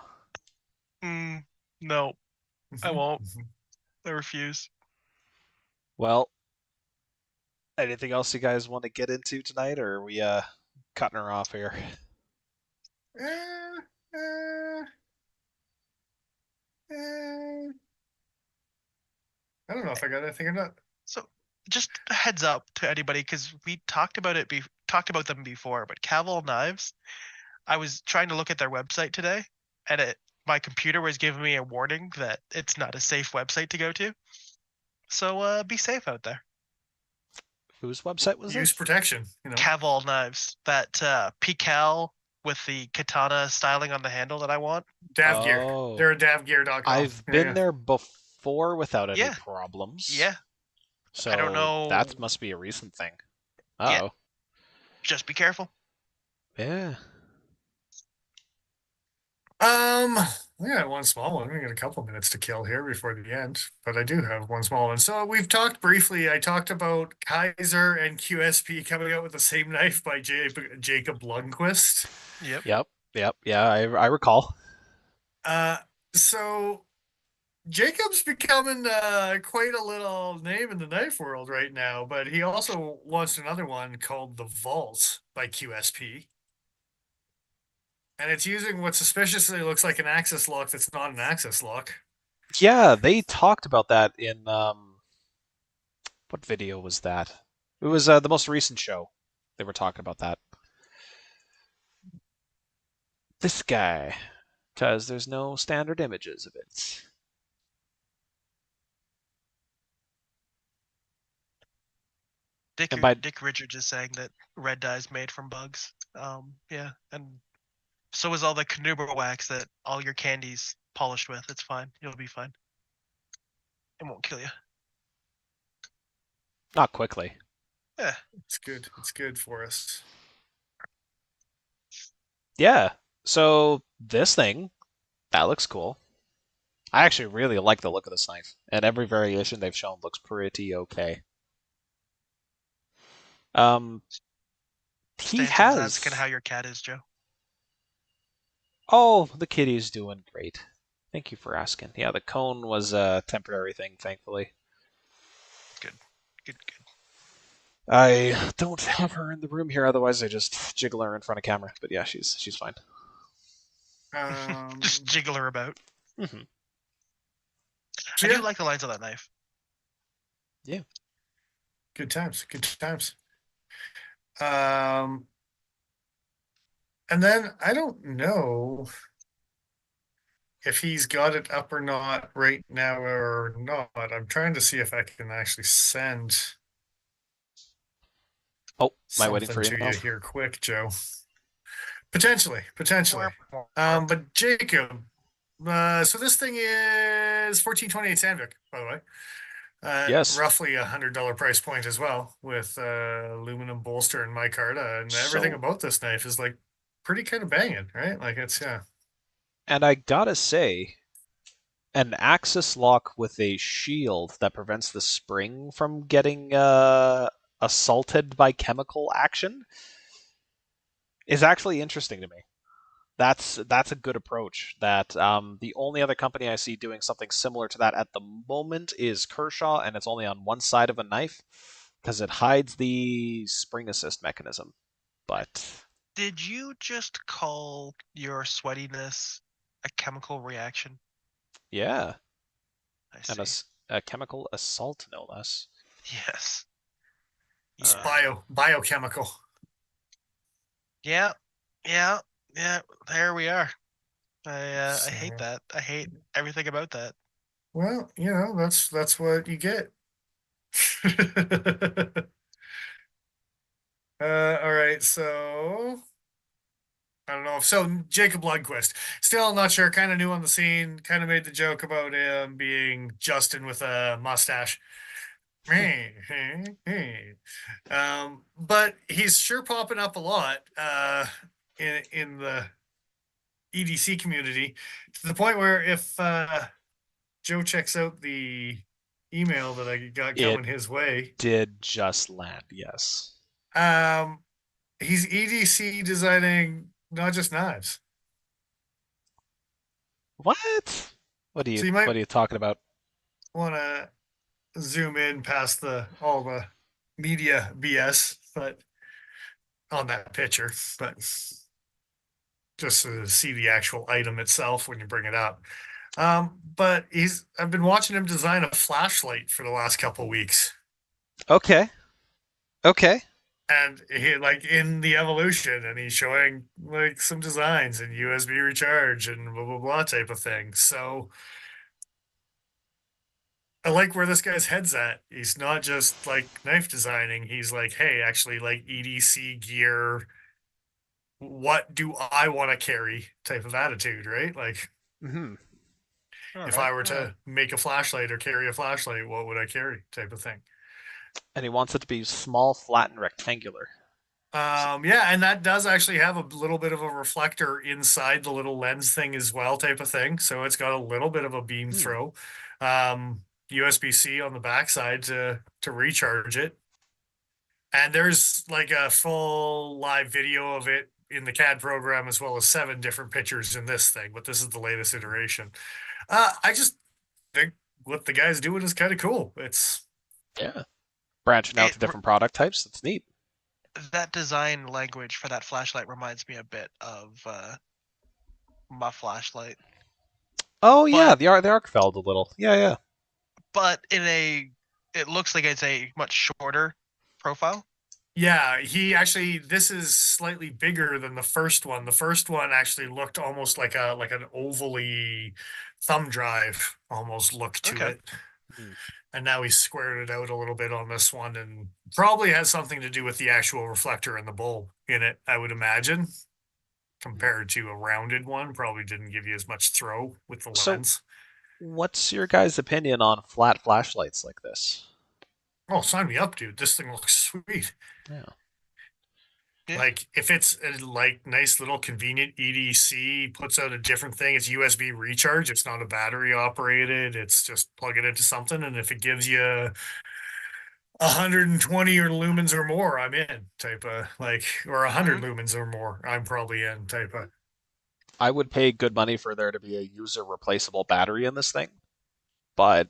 No, I won't. I refuse. Well, anything else you guys want to get into tonight, or are we cutting her off here? I don't know if I got anything or not. So, just a heads up to anybody, because we talked about talked about them before. But Caval Knives, I was trying to look at their website today, and my computer was giving me a warning that it's not a safe website to go to. So be safe out there. Whose website was Use this? protection, you know. Caval Knives, that Pical with the katana styling on the handle that I want. Dav Gear. Oh. They're a davgear.com. I've Yeah, been yeah. there before without any Yeah. problems. Yeah, So I don't know- That must be a recent thing. Yeah. Oh. just be careful. Yeah. We got one small one. We got a couple minutes to kill here before the end, but I do have one small one. So we've talked briefly. I talked about Kaiser and QSP coming out with the same knife by Jacob Lundquist. Yep. Yep. Yeah, I recall. So Jacob's becoming quite a little name in the knife world right now, but he also launched another one called the Vault by QSP. And it's using what suspiciously looks like an access lock that's not an access lock. Yeah, they talked about that in what video was that? It was the most recent show. They were talking about that. This guy, because there's no standard images of it. And by- Dick Richards is saying that red dye is made from bugs. Yeah, and so is all the Canuba wax that all your candies polished with. It's fine. You'll be fine. It won't kill you. Not quickly. Yeah. It's good. It's good for us. Yeah. So this thing, that looks cool. I actually really like the look of this knife, and every variation they've shown looks pretty okay. He Stanton's has. asking how your cat is, Joe. Oh, the kitty's doing great. Thank you for asking. Yeah, the cone was a temporary thing, thankfully. Good. I don't have her in the room here, otherwise I just jiggle her in front of camera. But yeah, she's fine. Just jiggle her about. Mm-hmm. So I yeah, do like the lines of that knife. good times. Good times. And then I don't know if he's got it up or not right now or not. I'm trying to see if I can actually send Oh, am I waiting something for to you emails? here quick, Joe. Potentially. But Jacob, so this thing is 1428 Sandvik, by the way. Yes. Roughly $100 price point as well, with aluminum bolster and micarta, and everything So, about this knife is like pretty kind of banging, right? Like it's yeah. and I gotta say, an axis lock with a shield that prevents the spring from getting assaulted by chemical action is actually interesting to me. That's a good approach. That the only other company I see doing something similar to that at the moment is Kershaw, and it's only on one side of a knife because it hides the spring assist mechanism. But Did you just call your sweatiness a chemical reaction? yeah, I and see. a chemical assault no less. Yes. It's Yeah. biochemical. Yeah. Yeah. Yeah. There we are. I hate So that. I hate everything about that. well, that's what you get. All right, so I don't know. So Jacob Lundquist, still not sure. Kind of new on the scene. Kind of made the joke about him being Justin with a mustache. But he's sure popping up a lot in the EDC community to the point where if Joe checks out the email that I got It coming his way, did just land, yes. um, he's EDC designing not just knives. What? So you might What are you talking about? want to zoom in past all the media BS, but on that picture, but just to see the actual item itself when you bring it up. But I've been watching him design a flashlight for the last couple weeks. Okay. Okay. And he like in the evolution, and he's showing like some designs and USB recharge and blah blah blah type of thing. So I like where this guy's head's at. He's not just like knife designing. He's like, hey, actually, like EDC gear. What do I want to carry? Type of attitude, right? Like, Hmm. All if right. I were All right. to make a flashlight or carry a flashlight, what would I carry? Type of thing. And he wants it to be small, flat, and rectangular. Yeah, and that does actually have a little bit of a reflector inside the little lens thing as well, type of thing. So it's got a little bit of a beam Hmm. throw. USB-C on the backside to recharge it. And there's like a full live video of it in the CAD program, as well as 7 different pictures in this thing, but this is the latest iteration. I just think what the guy's doing is kind of cool. It's Yeah. Branching out It to different product types. It's neat. that design language for that flashlight reminds me a bit of my flashlight, Oh yeah, but the Arkfeld a little. Yeah, yeah. in a it looks like it's a much shorter profile. yeah, this is slightly bigger than the first one. The first one actually looked almost like an ovally thumb drive almost look to Okay. it. Hmm. And now he's squared it out a little bit on this one, and probably has something to do with the actual reflector and the bulb in it, I would imagine, compared to a rounded one. Probably didn't give you as much throw with the So, lens. what's your guys' opinion on flat flashlights like this? Oh, sign me up, dude. This thing looks sweet. Yeah. Yeah. Like if it's a like nice little convenient EDC, puts out a different thing. It's USB recharge. It's not a battery operated. It's just plug it into something, and if it gives you 120 or lumens or more, I'm in type of like, or 100 Mhm. lumens or more, I'm probably in type of. I would pay good money for there to be a user replaceable battery in this thing, but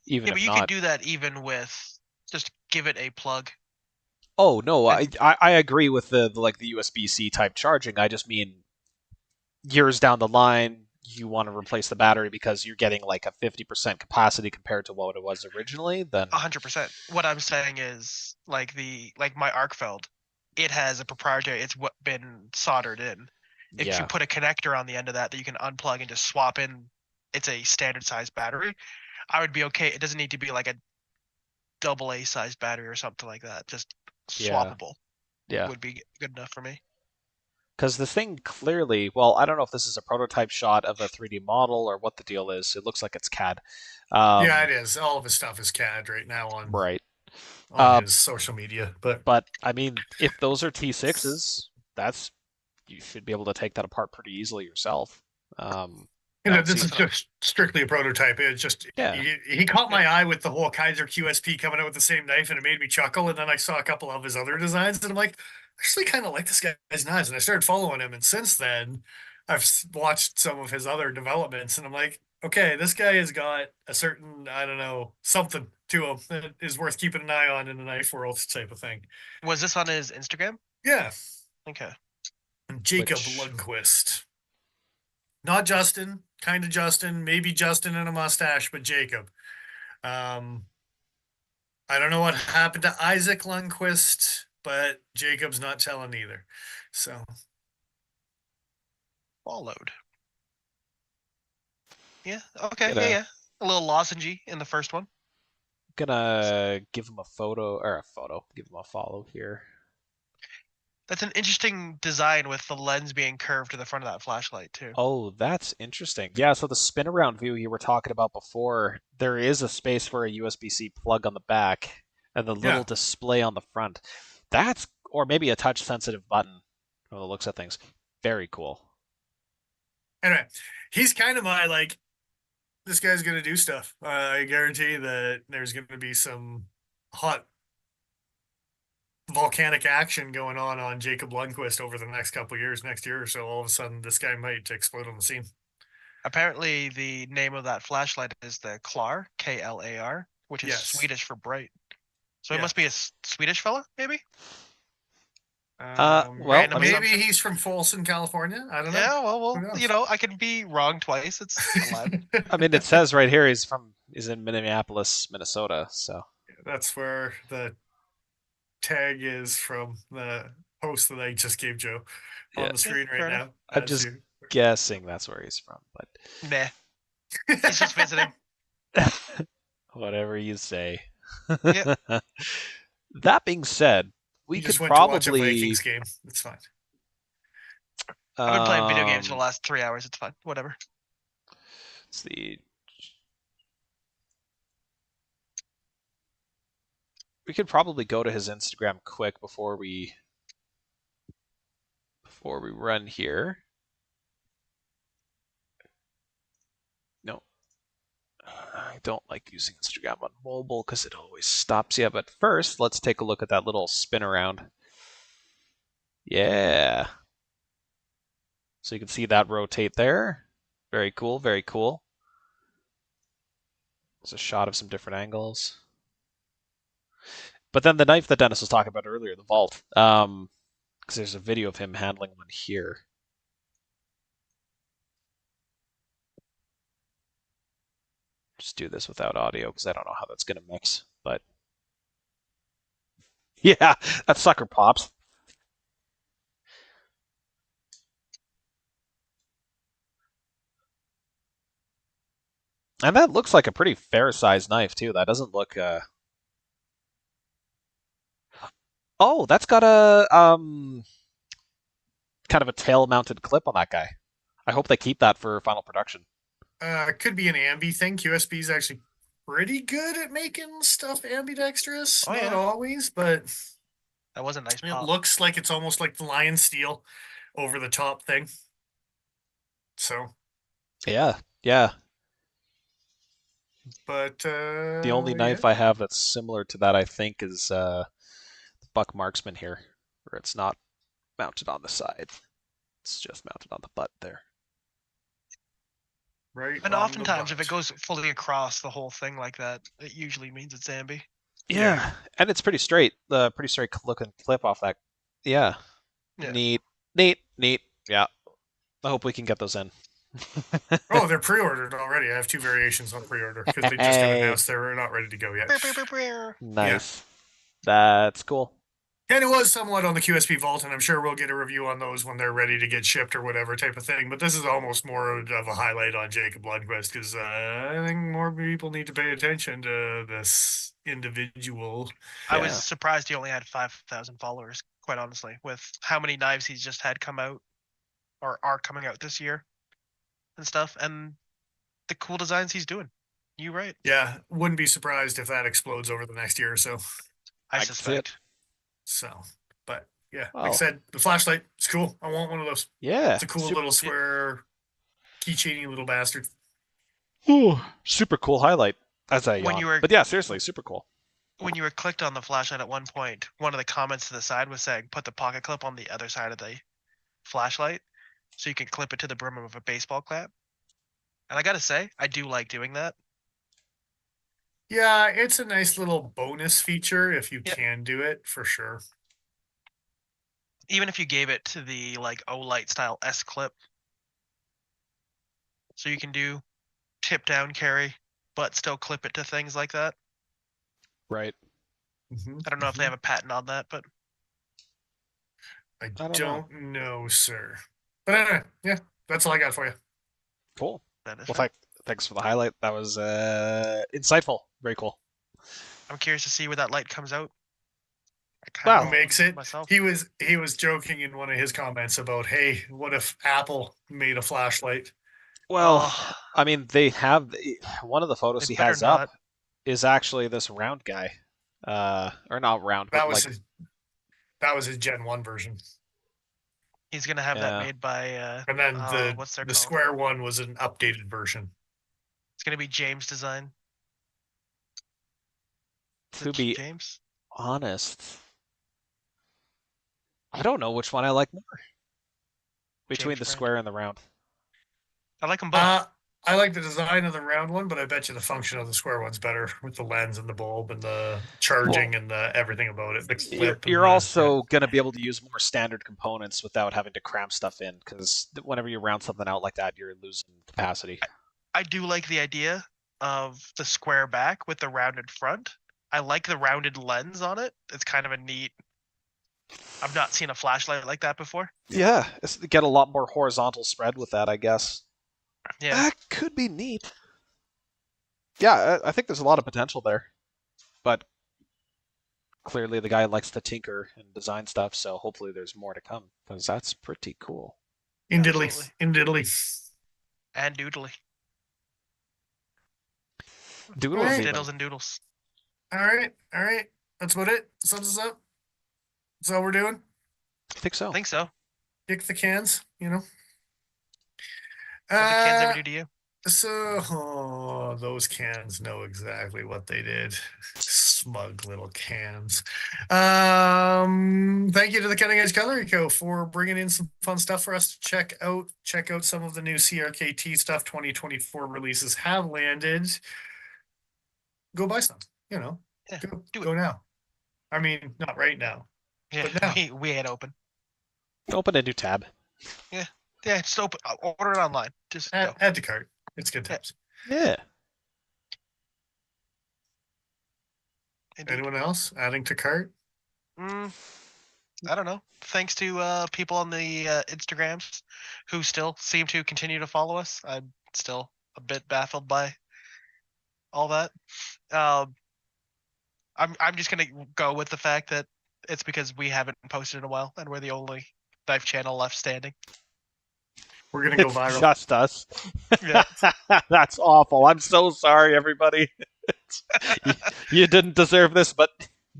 even Yeah, but if you could not, do that even with just give it a plug. oh no, And I agree with the like the USB-C type charging. I just mean years down the line, you want to replace the battery because you're getting like a 50% capacity compared to what it was originally, then 100%. What I'm saying is like my Arkfeld, it has a proprietary. It's what been soldered in. If Yeah. you put a connector on the end of that you can unplug and just swap in, it's a standard size battery, I would be okay. It doesn't need to be like a AA size battery or something like that. Just Yeah. swappable Yeah. would be good enough for me. Because the thing clearly, well, I don't know if this is a prototype shot of a 3D model or what the deal is. It looks like it's CAD. Yeah, it is. All of his stuff is CAD right now on Right. his social media. But I mean, if those are T6s, you should be able to take that apart pretty easily yourself. this is just strictly a prototype. It's just Yeah. he caught my eye with the whole Kaiser QSP coming out with the same knife, and it made me chuckle. And then I saw a couple of his other designs, and I'm like, I actually kind of like this guy's knives. And I started following him, and since then, I've watched some of his other developments, and I'm like, okay, this guy has got a certain, I don't know, something to him that is worth keeping an eye on in the knife world type of thing. Was this on his Instagram? Yeah. Okay. And Jacob Lundquist. Not Justin, kind of Justin, maybe Justin and a mustache, but Jacob. I don't know what happened to Isaac Lundquist, but Jacob's not telling either. So followed. Yeah. Okay. Yeah. A little lozengey in the first one. Gonna give him a photo. Give him a follow here. That's an interesting design with the lens being curved to the front of that flashlight too. Oh, that's interesting. Yeah, so the spin around view you were talking about before, there is a space for a USB-C plug on the back and the little display on the front. Or maybe a touch sensitive button from the looks of things. Very cool. Anyway, he's kind of my this guy's gonna do stuff. I guarantee that there's gonna be some hot volcanic action going on Jacob Lundquist over the next couple years, next year or so. All of a sudden, this guy might explode on the scene. Apparently, the name of that flashlight is the Klar, Klar, which is Swedish for bright. So it must be a Swedish fella, maybe. Maybe he's from Folsom, California. I don't know. Yeah, well, I can be wrong twice. It's allowed. I mean, it says right here he's in Minneapolis, Minnesota. So that's where the tag is from the post that I just gave Joe on the screen right now. I'm just guessing that's where he's from, but nah, he's just visiting. Whatever you say. Yep. That being said, we could probably watch a Vikings game. It's fine. I've been playing video games for the last 3 hours. It's fine. Whatever. Let's see. We could probably go to his Instagram quick before we run here. No. I don't like using Instagram on mobile because it always stops you. But first, let's take a look at that little spin around. Yeah. So you can see that rotate there. Very cool, very cool. There's a shot of some different angles. But then the knife that Dennis was talking about earlier, the Vault, because there's a video of him handling one here. Just do this without audio because I don't know how that's going to mix. But yeah, that sucker pops. And that looks like a pretty fair-sized knife, too. That doesn't look... Oh, that's got a kind of a tail-mounted clip on that guy. I hope they keep that for final production. Could be an ambi thing. QSB is actually pretty good at making stuff ambidextrous. Not always, but that was a nice pop. It looks like it's almost like the Lion Steel over the top thing. So yeah. But the only knife I have that's similar to that, I think, is the Buck Marksman here, where it's not mounted on the side. It's just mounted on the butt there. Right. And oftentimes, if it goes fully across the whole thing like that, it usually means it's ambi. Yeah, and it's pretty straight. Pretty straight looking clip off that. Yeah. Neat. Yeah. I hope we can get those in. Oh, they're pre-ordered already. I have 2 variations on pre-order because they just announced they're not ready to go yet. Nice. Yeah. That's cool. And it was somewhat on the QSP Vault, and I'm sure we'll get a review on those when they're ready to get shipped or whatever type of thing. But this is almost more of a highlight on Jacob Lundquist because I think more people need to pay attention to this individual. I Yeah. was surprised he only had 5,000 followers, quite honestly, with how many knives he's just had come out or are coming out this year and stuff, and the cool designs he's doing. You right. Yeah, wouldn't be surprised if that explodes over the next year or so. I I can see it. suspect. So, but yeah, like I Well, said, the flashlight, it's cool. I want one of those. yeah. It's a cool little square, keychainy little bastard. Super cool highlight. As I When yawn. you were- But yeah, seriously, super cool. When you were clicked on the flashlight at one point, one of the comments to the side was saying put the pocket clip on the other side of the flashlight so you can clip it to the brim of a baseball cap. And I gotta say, I do like doing that. Yeah, it's a nice little bonus feature if you Yep. can do it for sure. Even if you gave it to the like O-Light style S clip. So you can do tip down carry, but still clip it to things like that. Right. I don't know if they have a patent on that, but I don't don't know, sir. But yeah, that's all I got for you. Cool. that is Well, fair. thanks for the highlight. That was insightful. Very cool. I'm curious to see where that light comes out. Wow. Who makes it? myself. He was joking in one of his comments about, hey, what if Apple made a flashlight? Well, Oh. I mean, they have one of the photos They he better has not. up is actually this round guy. Or not round, That but was like his Gen 1 version. He's gonna have Yeah. that made by And then what's their the called? square one was an updated version. It's gonna be James design. Is to it be James? honest, I don't know which one I like more between James the Brand. square and the round. I like them both. I like the design of the round one, but I bet you the function of the square one's better with the lens and the bulb and the charging and the everything about it. The clip. You're also going to be able to use more standard components without having to cram stuff in, because whenever you round something out like that, you're losing capacity. I do like the idea of the square back with the rounded front. I like the rounded lens on it. It's kind of a neat. I've not seen a flashlight like that before. Yeah, get a lot more horizontal spread with that, I guess. Yeah. That could be neat. Yeah, I think there's a lot of potential there. But clearly the guy likes to tinker and design stuff, so hopefully there's more to come, because that's pretty cool. In diddly. Absolutely. In diddly. And doodly. Doodles, Right. even. Diddles and doodles. All right. That's about it. Sums us up. That's all we're doing. I think so. I think so. Kick the cans, you know. What the cans ever do to you? So those cans know exactly what they did. Smug little cans. Thank you to the Cutting Edge Cutlery Co. for bringing in some fun stuff for us to check out. Check out some of the new CRKT stuff. 2024 releases have landed. Go buy some. You know, Yeah, go now. I mean, not right now. Yeah, But now. we ain't open. Open a new tab. Yeah, just open. Order it online. Just go. Add to cart. It's good Yeah. times. Yeah. Indeed. Anyone else adding to cart? I don't know. Thanks to people on the Instagrams who still seem to continue to follow us. I'm still a bit baffled by all that. I'm just gonna go with the fact that it's because we haven't posted in a while and we're the only knife channel left standing. We're gonna go It's viral. just us. Yeah. That's awful. I'm so sorry, everybody. You didn't deserve this, but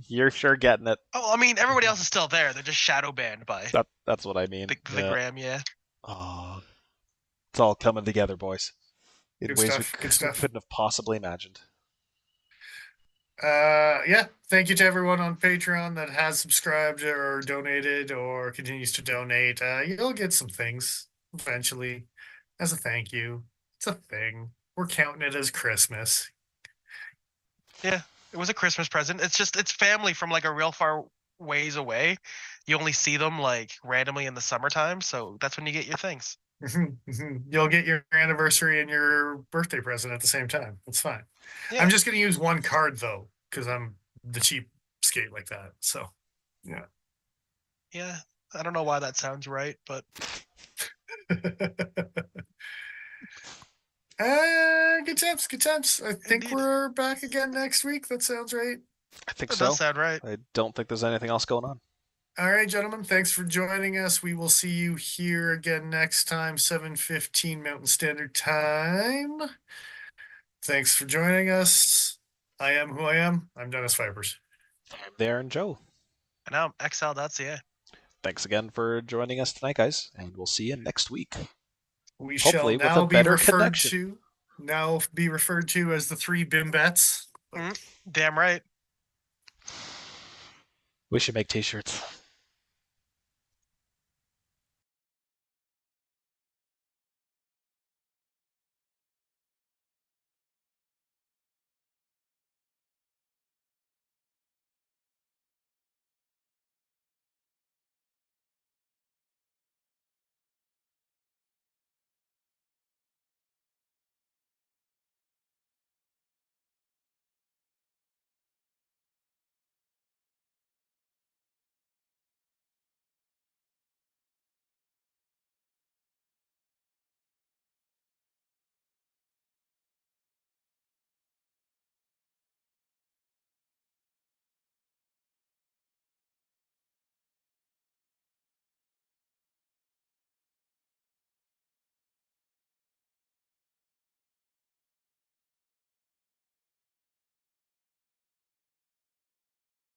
you're sure getting it. Oh, I mean, everybody else is still there. They're just shadow banned by That's what I mean. the gram. Yeah. Oh, it's all coming together, boys. In Good ways stuff, we good stuff. couldn't have possibly imagined. Yeah, thank you to everyone on Patreon that has subscribed or donated or continues to donate. You'll get some things eventually as a thank you. It's a thing. We're counting it as Christmas. Yeah, it was a Christmas present. It's family from like a real far ways away. You only see them like randomly in the summertime, so that's when you get your things. You'll get your anniversary and your birthday present at the same time. That's fine. Yeah. I'm just gonna use one card though, because I'm the cheap skate like that. So yeah. Yeah, I don't know why that sounds right, but Good tips, good tips. I think Indeed. we're back again next week. That sounds right. I think that so. does sound right. I don't think there's anything else going on. All right, gentlemen, thanks for joining us. We will see you here again next time, 7:15 Mountain Standard Time. Thanks for joining us. I am who I am. I'm Dennis Fibers. I'm there and Joe. And now I'm XL.ca. Thanks again for joining us tonight, guys, and we'll see you next week. We Hopefully shall with now a be better referred connection. to as the three Bimbets. Damn right. We should make t-shirts.